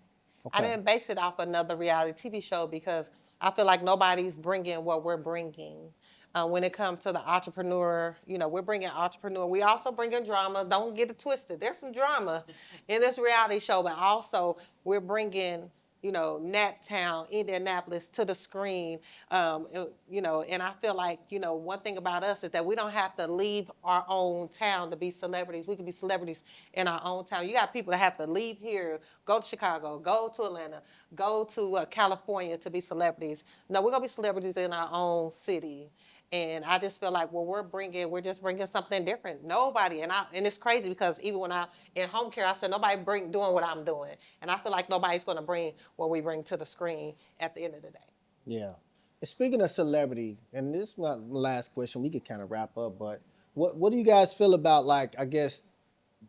I Okay. didn't base it off another reality TV show because I feel like nobody's bringing what we're bringing. When it comes to the entrepreneur, we're bringing entrepreneur. We also bring in drama. Don't get it twisted. There's some drama in this reality show, but also we're bringing, Naptown, Indianapolis to the screen. And I feel like, one thing about us is that we don't have to leave our own town to be celebrities. We can be celebrities in our own town. You got people that have to leave here, go to Chicago, go to Atlanta, go to California to be celebrities. No, we're going to be celebrities in our own city. And I just feel like we're just bringing something different. Nobody, and it's crazy because even when I in home care, I said nobody doing what I'm doing, and I feel like nobody's going to bring what we bring to the screen at the end of the day. Yeah. And speaking of celebrity, and this is my last question, we could kind of wrap up, but what do you guys feel about, like, I guess,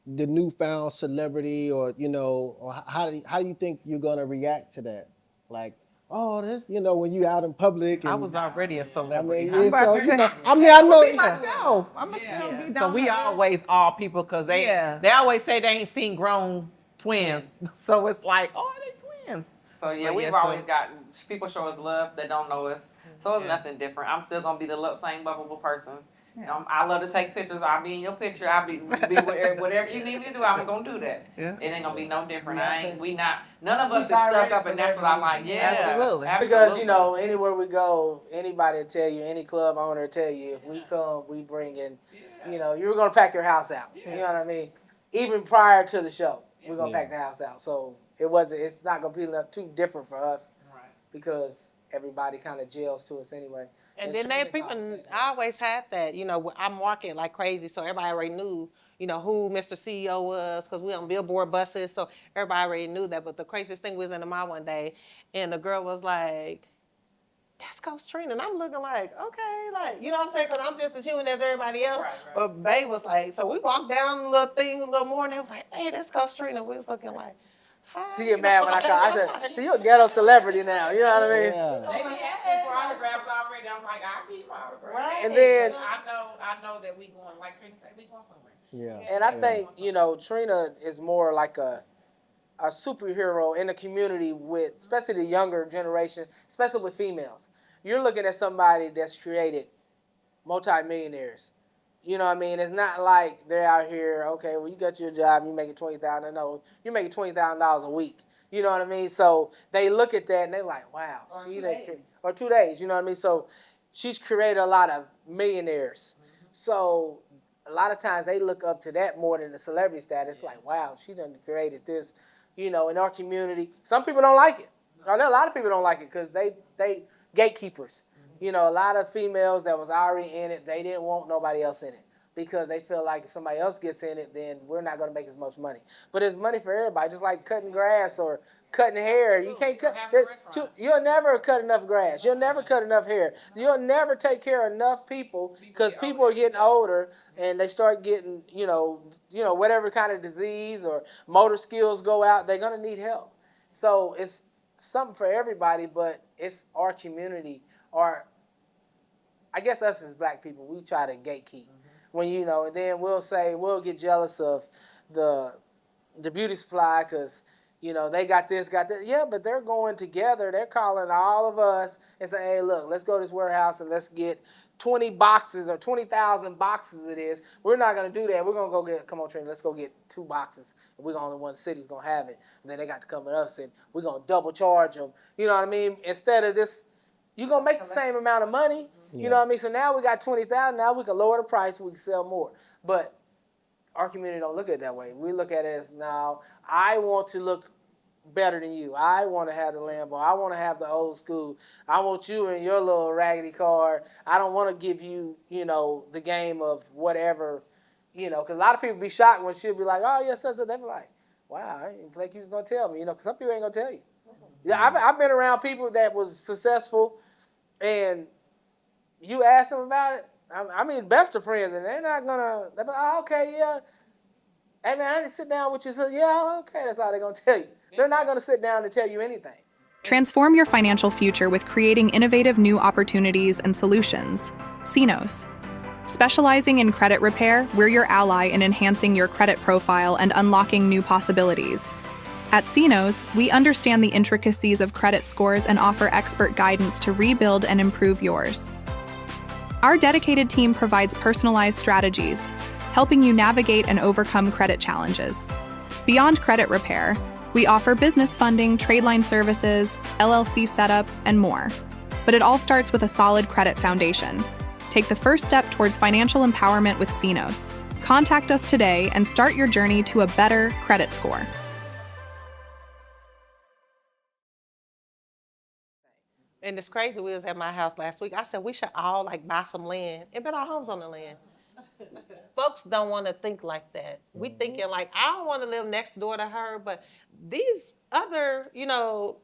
the newfound celebrity, or, or how do you think you're going to react to that? Like, oh, this, when you out in public. And, I was already a celebrity. I mean, I'm about so, to say, I know. Be myself. I'm gonna still be down. So we there. always all people because they always say they ain't seen grown twins. So it's like, oh, they twins. So yeah, But we've yeah, so- always gotten people show us love that don't know us. So it's Yeah. nothing different. I'm still gonna be the same lovable person. I love to take pictures. I'll be in your picture. I'll be whatever you need me to do. I'm gonna do that. Yeah. It ain't gonna be no different. None of us is stuck up, and that's what I like. Yeah, Absolutely. Because, anywhere we go, anybody will tell you, any club owner will tell you, if we come, we bring in, you're going to pack your house out. You know what I mean? Even prior to the show, we're going to pack the house out. So it's not going to be too different for us because everybody kind of gels to us anyway. And then I always had that, I market like crazy, so everybody already knew, who Mr. CEO was, because we on billboard buses, so everybody already knew that. But the craziest thing was in the mall one day, and the girl was like, that's Coach Trina. And I'm looking like, okay, like, you know what I'm saying? Because I'm just as human as everybody else. Right. But Bae was like, so we walked down a little thing a little more, and they was like, hey, that's Coach Trina. We was looking like, hi. She get mad when I call. I said, so you're a ghetto celebrity now. You know what I mean? Yeah. They be asking for autographs already. I'm like, I'll give you my autograph. Right. And then, I know that we going, like Trina said, we going somewhere. Yeah. and I think, Trina is more like a superhero in the community with, especially the younger generation, especially with females. You're looking at somebody that's created multi-millionaires. You know what I mean? It's not like they're out here, okay, well, you got your job, you making $20,000. No, you're making $20,000 a week. You know what I mean? So they look at that and they're like, wow. Or 2 days, you know what I mean? So she's created a lot of millionaires. Mm-hmm. So a lot of times they look up to that more than the celebrity status. Like, wow, she done created this, in our community. Some people don't like it. A lot of people don't like it because they gatekeepers. A lot of females that was already in it, they didn't want nobody else in it because they feel like if somebody else gets in it, then we're not going to make as much money. But it's money for everybody, just like cutting grass or cutting hair. You can't cut. You'll never cut enough grass. You'll never cut enough hair. You'll never take care of enough people because people are getting older and they start getting, whatever kind of disease or motor skills go out. They're going to need help. So it's something for everybody, but it's our community. Or I guess us as black people, we try to gatekeep. When and then we'll get jealous of the beauty supply because they got this, got that. Yeah, but they're going together. They're calling all of us and saying, hey, look, let's go to this warehouse and let's get 20 boxes or 20,000 boxes it is. We're not going to do that. We're going to go come on, Trina, let's go get 2 boxes. We're the only one city's going to have it. And then they got to come with us and we're going to double charge them. You know what I mean? Instead of this, you're going to make the same amount of money. You know what I mean? So now we got 20,000. Now we can lower the price. We can sell more. But our community don't look at it that way. We look at it as, now, I want to look better than you. I want to have the Lambo. I want to have the old school. I want you in your little raggedy car. I don't want to give you, the game of whatever, You know, because a lot of people be shocked when she'll be like, oh, yes, sir. They be like, wow, I didn't think you was going to tell me. You know, because some people ain't going to tell you. Yeah, I've been around people that was successful, and you ask them about it. I mean, best of friends, and they're not going to, they're like, oh, okay, yeah. Hey, man, I didn't sit down with you. So, yeah, okay, that's all they're going to tell you. They're not going to sit down and tell you anything. Transform your financial future with creating innovative new opportunities and solutions. CINCO. Specializing in credit repair, we're your ally in enhancing your credit profile and unlocking new possibilities. At CINCO, we understand the intricacies of credit scores and offer expert guidance to rebuild and improve yours. Our dedicated team provides personalized strategies, helping you navigate and overcome credit challenges. Beyond credit repair, we offer business funding, trade line services, LLC setup, and more. But it all starts with a solid credit foundation. Take the first step towards financial empowerment with CINCO. Contact us today and start your journey to a better credit score. And it's crazy, we was at my house last week. I said, we should all like buy some land and build our homes on the land. Folks don't want to think like that. We thinking like, I don't want to live next door to her, but these other, you know,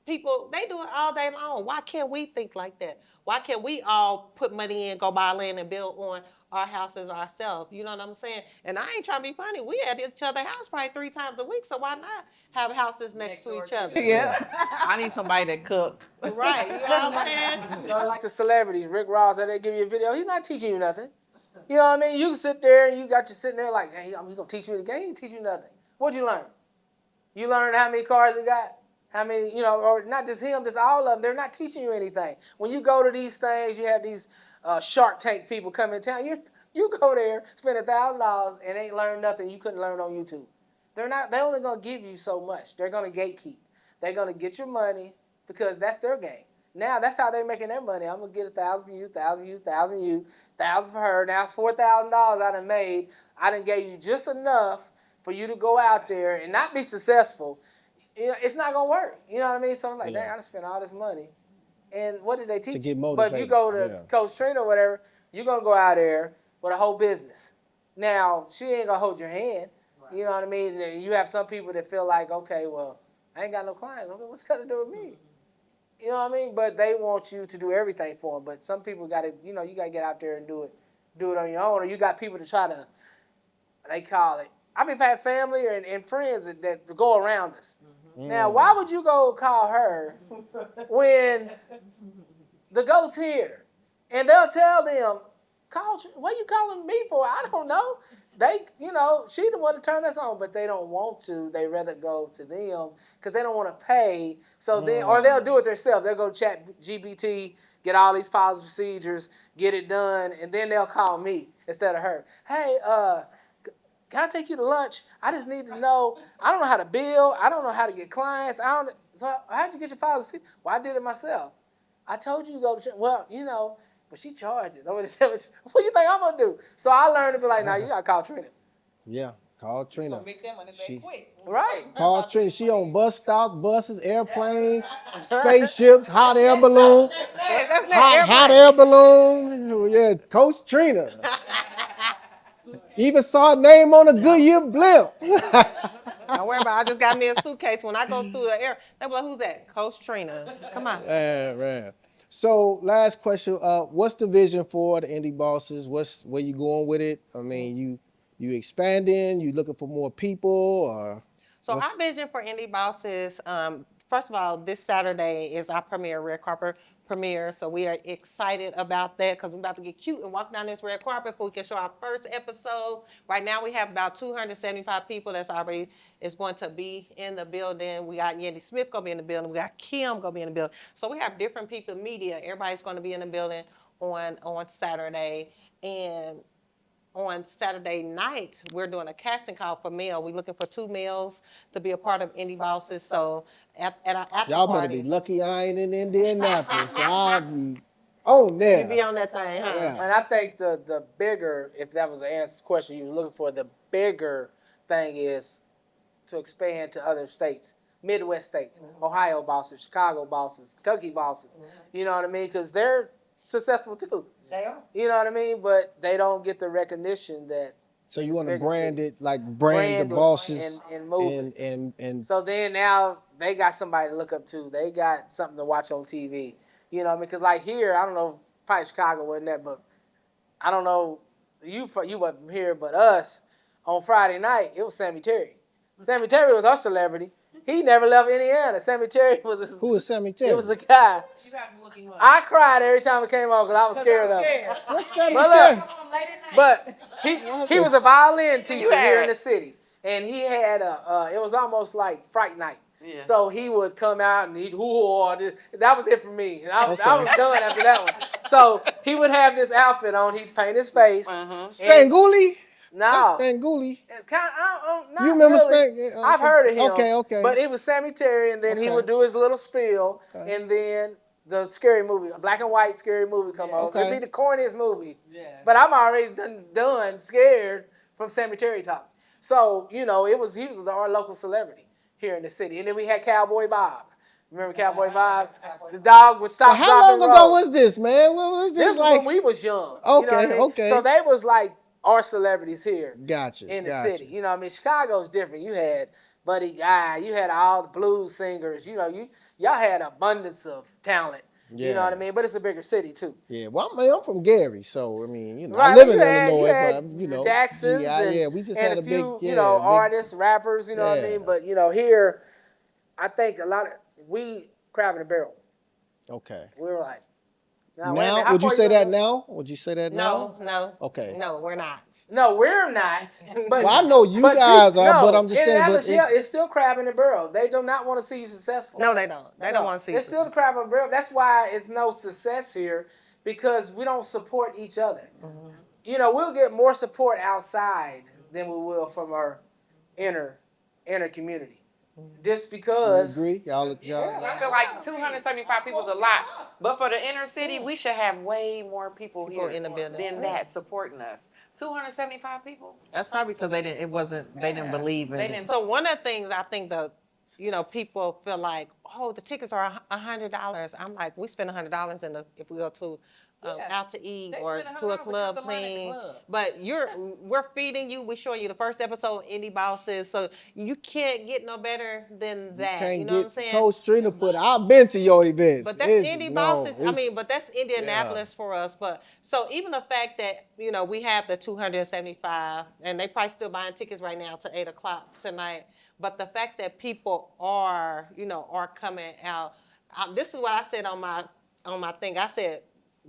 people, they do it all day long. Why can't we think like that? Why can't we all put money in, go buy land and build on our houses ourselves? You know what I'm saying? And I ain't trying to be funny. We at each other's house probably 3 times a week, so why not have houses next to each other? Yeah. I need somebody to cook. Right, you know what I'm saying? You know, like the celebrities, Rick Ross, they give you a video. He's not teaching you nothing. You know what I mean? You can sit there and you got you sitting there like, hey, he's going to teach me the game. He didn't teach you nothing. What'd you learn? You learned how many cars he got? How many, you know, or not just him, just all of them. They're not teaching you anything. When you go to these things, you have these Shark Tank people come in town. You go there, spend $1,000 and ain't learn nothing you couldn't learn on YouTube. They're only going to give you so much. They're going to gatekeep. They're going to get your money because that's their game. Now, that's how they're making their money. I'm going to get 1,000 for you, 1,000 for you, 1,000 for you, 1,000 for her. Now it's $4,000 I done made. I done gave you just enough for you to go out there and not be successful. You know, it's not going to work. You know what I mean? So I'm like, dang, I done spent all this money. And what did they teach To get you? motivated. But you go to Coach Trina or whatever, you're going to go out there with a whole business. Now, she ain't going to hold your hand. Right. You know what I mean? And you have some people that feel like, okay, well, I ain't got no clients. What's got to do with me? You know what I mean? But they want you to do everything for them. But some people got to, you know, you got to get out there and do it on your own. Or you got people to try to, they call it, I mean, I've had family and friends that go around us. Mm-hmm. Now, why would you go call her when the GOAT's here? And they'll tell them, what are you calling me for? I don't know. They, you know, she the one to turn us on, but they don't want to. They rather go to them because they don't want to pay. So then, or they'll do it themselves. They'll go chat GPT, get all these policy procedures, get it done, and then they'll call me instead of her. Hey, can I take you to lunch? I just need to know. I don't know how to bill. I don't know how to get clients. So how'd you get your policy? Well, I did it myself. I told you to go to, well, you know, but she charges. What do you think I'm going to do? So I learned to be like, nah, you got to call Trina. Yeah, call Trina. Make that money back quick. Right. Call Trina. She on bus stops, buses, airplanes, spaceships, hot air balloon. Hot air balloon. Yeah, Coach Trina. Even saw her name on a Goodyear blimp. Don't worry about it. I just got me a suitcase. When I go through the air, they be like, who's that? Coach Trina. Come on. Man. So last question, what's the vision for the Indy Bosses? Where you going with it? I mean, you expanding, you looking for more people, or? So our vision for Indy Bosses, first of all, this Saturday is our red carpet premiere. So we are excited about that because we're about to get cute and walk down this red carpet before we can show our first episode. Right now we have about 275 people that's already is going to be in the building. We got Yandy Smith going to be in the building. We got Kim going to be in the building. So we have different people, media. Everybody's going to be in the building on Saturday. And on Saturday night, we're doing a casting call for male. We're looking for 2 males to be a part of Indy Bosses. So at our after y'all party, better be lucky I ain't in Indianapolis. I'll be on there. You be on that thing, huh? Yeah. And I think the bigger, if that was the question you were looking for, the bigger thing is to expand to other states, Midwest states, Ohio Bosses, Chicago Bosses, Kentucky Bosses. You know what I mean? Because they're successful too. They are. You know what I mean? But they don't get the recognition that So you want to bigger brand cities. it, like brand the bosses and move it. and So then now they got somebody to look up to. They got something to watch on TV. You know what I mean? Because like here, I don't know, probably Chicago wasn't that, but I don't know, you wasn't from here, but us, on Friday night, it was Sammy Terry. Sammy Terry was our celebrity. He never left Indiana. Sammy Terry was who was Sammy Terry? It was the guy. You got to look him up. I cried every time it came on because I was scared of him. What's Sammy But Terry? look, but he was a violin teacher here in the city, and he had it was almost like Fright Night. Yeah. So he would come out and he'd that was it for me. And I was done after that one. So he would have this outfit on. He'd paint his face. Spanguli? No. That's Spanguli. Not You remember really. okay. I've heard of him. Okay. But it was Sammy Terry, and then he would do his little spiel, and then the scary movie, a black and white scary movie come on. Okay. It'd be the corniest movie. Yeah. But I'm already done scared from Sammy Terry talking. So, he was our local celebrity here in the city. And then we had Cowboy Bob. Remember Cowboy Bob? The dog would stop, Well, how long drop, and ago roll. was this, man? What was this This like? was when we was young. Okay, you know what I mean? okay. So they was like our celebrities here Gotcha. in the city. You know what I mean? Chicago's different. You had Buddy Guy. You had all the blues singers. Y'all had abundance of talent. Yeah. You know what I mean? But it's a bigger city, too. Yeah, well, I'm from Gary, so, I mean, Right, I live in you had Illinois, but, the Jacksons we just and had a a few, big, artists, rappers, you know what I Yeah. mean? But, here, I think we crab in a barrel. Okay. We were like, wait a Now, minute, how would you far say that gonna- now? Would you say that now? No. Okay. No, we're not. No, we're not. But, Well, I know you but guys are, no, but I'm just saying, Indianapolis, but yeah, it's still crab in the barrel. They do not want to see you successful. No, they don't. They don't want to see It's still the crab in the barrel. That's why it's no success here, because we don't support each other. Mm-hmm. We'll get more support outside than we will from our inner community. Just because. You agree? Y'all I feel like 275 people is a lot, but for the inner city, we should have way more people here in the building than that supporting us. 275 people. That's probably because they didn't believe in They it. didn't. So one of the things I think people feel like, oh, the tickets are $100. I'm like, we spend $100 if we go to out to eat They or spend to a $100 club to line at the clean. club. But we're feeding you. We're showing you the first episode, Indy Bosses. So you can't get no better than that. can't You know what I'm get saying? Coach Trina put. I've been to your events. But that's Indy Bosses. But that's Indianapolis for us. But so even the fact that we have the 275, and they probably still buying tickets right now to 8:00 tonight. But the fact that people are coming out. This is what I said on my thing. I said,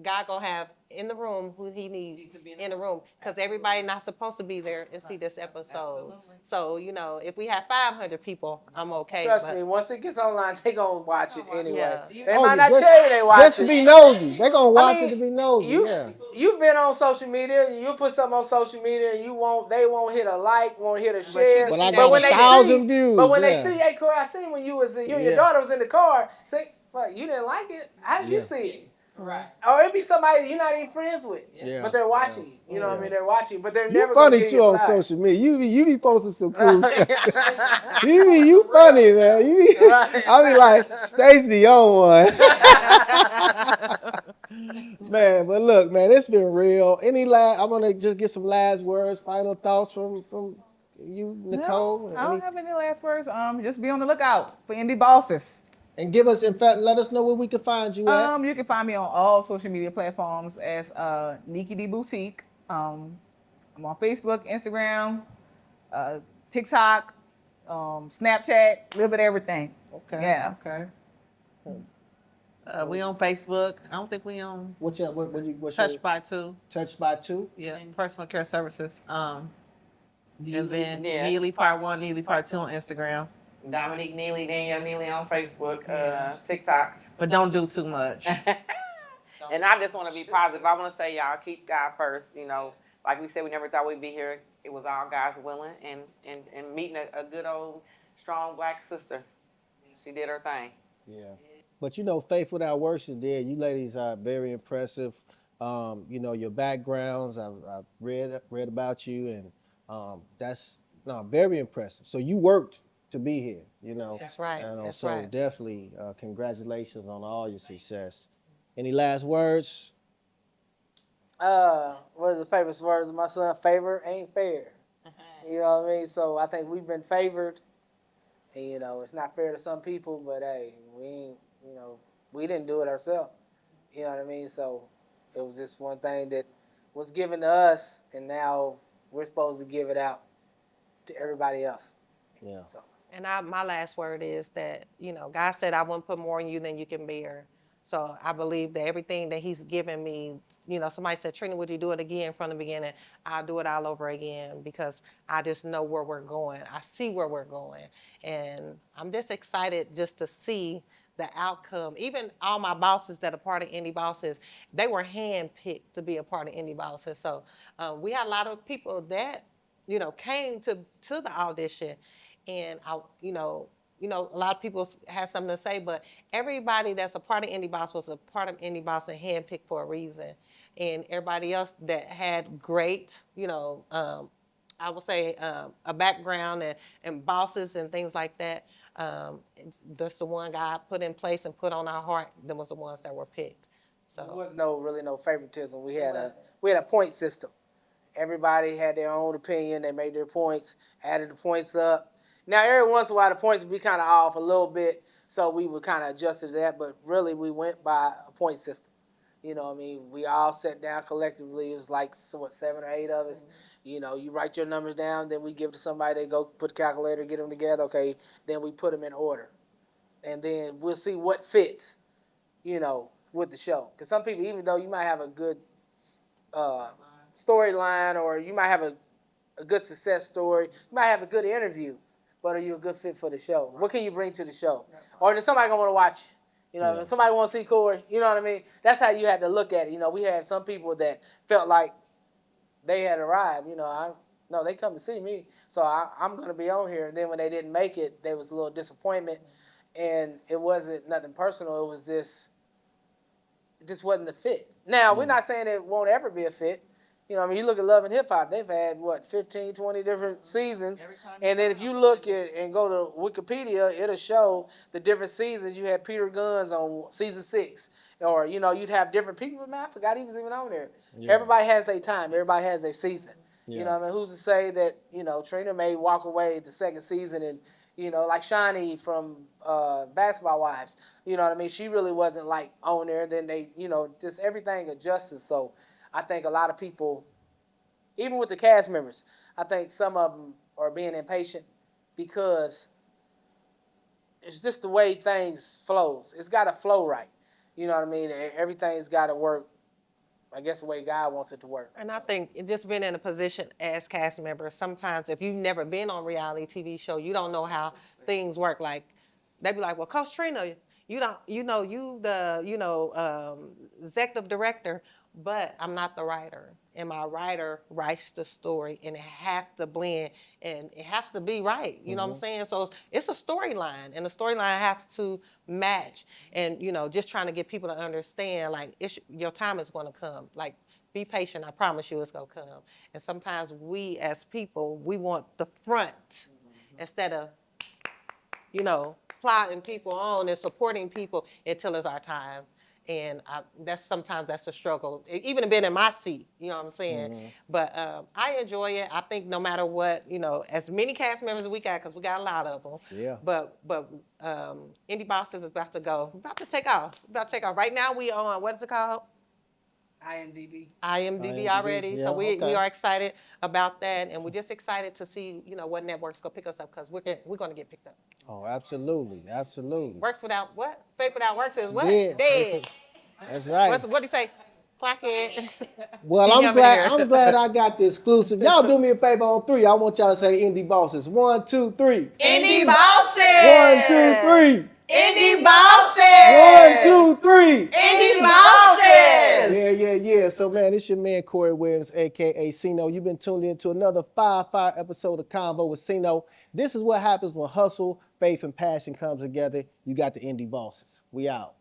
God gonna have in the room who He needs in the room, because everybody not supposed to be there and see this episode. Absolutely. So if we have 500 people, I'm okay. Trust me, once it gets online, they gonna watch it anyway. Yeah. They might not tell you they watch just it. to be nosy. They're gonna watch mean, it to be nosy. You've been on social media, and you put something on social media, and they won't hit a like, won't hit a share. But I got when 1,000 views. But when they see, hey Corey, I seen when you and your daughter was in the car. Say, well, you didn't like it. How did you see it? Right. Or it'd be somebody you're not even friends with, Yeah. but they're watching you. You know what I mean? They're watching you, but they're You never funny gonna too on give you a social media. You be posting some cool stuff. You funny, man. Right. I be like, Stacey the own one. Man, but look, man, it's been real. I'm gonna just get some last words, final thoughts from you, Nicole. No, I don't have any last words. Just be on the lookout for Indy Bosses. And let us know where we can find you at. You can find me on all social media platforms as Nikki D Boutique. I'm on Facebook, Instagram, TikTok, Snapchat, a little bit of everything. Okay. Yeah. Okay. We on Facebook. I don't think we on What's Touched by Two. Touched by Two? Yeah, personal care services. And then Yeah. Neely Part 1, Neely Part 2 on Instagram. Dominique Neely, Danielle Neely on Facebook, TikTok. But don't do too much. And I just want to be positive. I want to say, y'all, keep God first. Like we said, we never thought we'd be here. It was all God's willing, and meeting a good old strong Black sister. She did her thing. Yeah. But faith without works is there. You ladies are very impressive. Your backgrounds, I've read about you, and that's very impressive. So you worked to be here, That's right. And That's so right. definitely congratulations on all your success. Any last words? What are the famous words of my son? Favor ain't fair. You know what I mean? So I think we've been favored. And, you know, it's not fair to some people, but hey, we ain't, you know, we didn't do it ourselves. You know what I mean? So it was just one thing that was given to us, and now we're supposed to give it out to everybody else. Yeah. So. And my last word is that, you know, God said I wouldn't put more on you than you can bear. So I believe that everything that he's given me, you know, somebody said, Trina, would you do it again from the beginning? I'll do it all over again because I just know where we're going. I see where we're going. And I'm just excited just to see the outcome. Even all my bosses that are part of Indy Bosses, they were handpicked to be a part of Indy Bosses. So we had a lot of people that, you know, came to the audition. And a lot of people have something to say, but everybody that's a part of Indy Boss was a part of Indy Boss and handpicked for a reason. And everybody else that had great, I would say a background and bosses and things like that, that's the one God put in place and put on our heart. Them was the ones that were picked. So There was really no favoritism. We had a point system. Everybody had their own opinion. They made their points, added the points up. Now, every once in a while, the points would be kind of off a little bit, so we would kind of adjust to that, but really, we went by a point system. You know what I mean? We all sat down collectively. It was like, 7 or 8 of us. Mm-hmm. You know, you write your numbers down, then we give it to somebody. They go put the calculator, get them together. Okay, then we put them in order. And then we'll see what fits, you know, with the show. Because some people, even though you might have a good storyline or you might have a good success story, you might have a good interview, but are you a good fit for the show? What can you bring to the show? Or is somebody going to want to watch you? You know, if somebody want to see Corey, you know what I mean? That's how you had to look at it. You know, we had some people that felt like they had arrived. You know, no, they come to see me, so I'm going to be on here. And then when they didn't make it, there was a little disappointment. And it wasn't nothing personal. It was it just wasn't the fit. Now, we're not saying it won't ever be a fit. You know, I mean, you look at Love and Hip Hop, they've had, 15, 20 different seasons. And then if you look at and go to Wikipedia, it'll show the different seasons. You had Peter Guns on season 6. Or, you know, you'd have different people. Man, I forgot he was even on there. Yeah. Everybody has their time. Everybody has their season. Yeah. You know what I mean? Who's to say that, you know, Trina may walk away the second season and, you know, like Shani from Basketball Wives. You know what I mean? She really wasn't, like, on there. Then they, you know, just everything adjusted. So I think a lot of people, even with the cast members, I think some of them are being impatient because it's just the way things flows. It's got to flow right. You know what I mean? Everything's got to work, I guess, the way God wants it to work. And I think just being in a position as cast members, sometimes if you've never been on a reality TV show, you don't know how things work. Like, they be like, well, Coach Trina, you the executive director, but I'm not the writer. And my writer writes the story, and it has to blend, and it has to be right. You know what I'm saying? So it's a storyline, and the storyline has to match. And, you know, just trying to get people to understand, like, your time is going to come. Like, be patient. I promise you it's going to come. And sometimes we, as people, we want the front instead of, you know, plotting people on and supporting people until it's our time. And sometimes that's a struggle, even being in my seat, you know what I'm saying? But I enjoy it. I think no matter what, you know, as many cast members as we got, because we got a lot of them. Yeah. But Indy Bosses is about to go. We're about to take off. Right now we on, what is it called? IMDb already. Yeah, So we are excited about that. And we're just excited to see, you know, what networks go pick us up, because we're going to get picked up. Oh, absolutely. Works without what? Faith without works is what? Dead. That's right. What do you say? Clock it. Well, I'm glad I got the exclusive. Y'all do me a favor on 3. I want y'all to say Indy Bosses. 1, 2, 3. Indy Bosses! 1, 2, 3. Indy Bosses! 1, 2, 3. Indy Bosses! Yeah. So, man, it's your man, Corey Williams, a.k.a. CINCO. You've been tuned in to another 5-5 episode of CONVO with CINCO. This is what happens when hustle, faith, and passion comes together. You got the Indy Bosses. We out.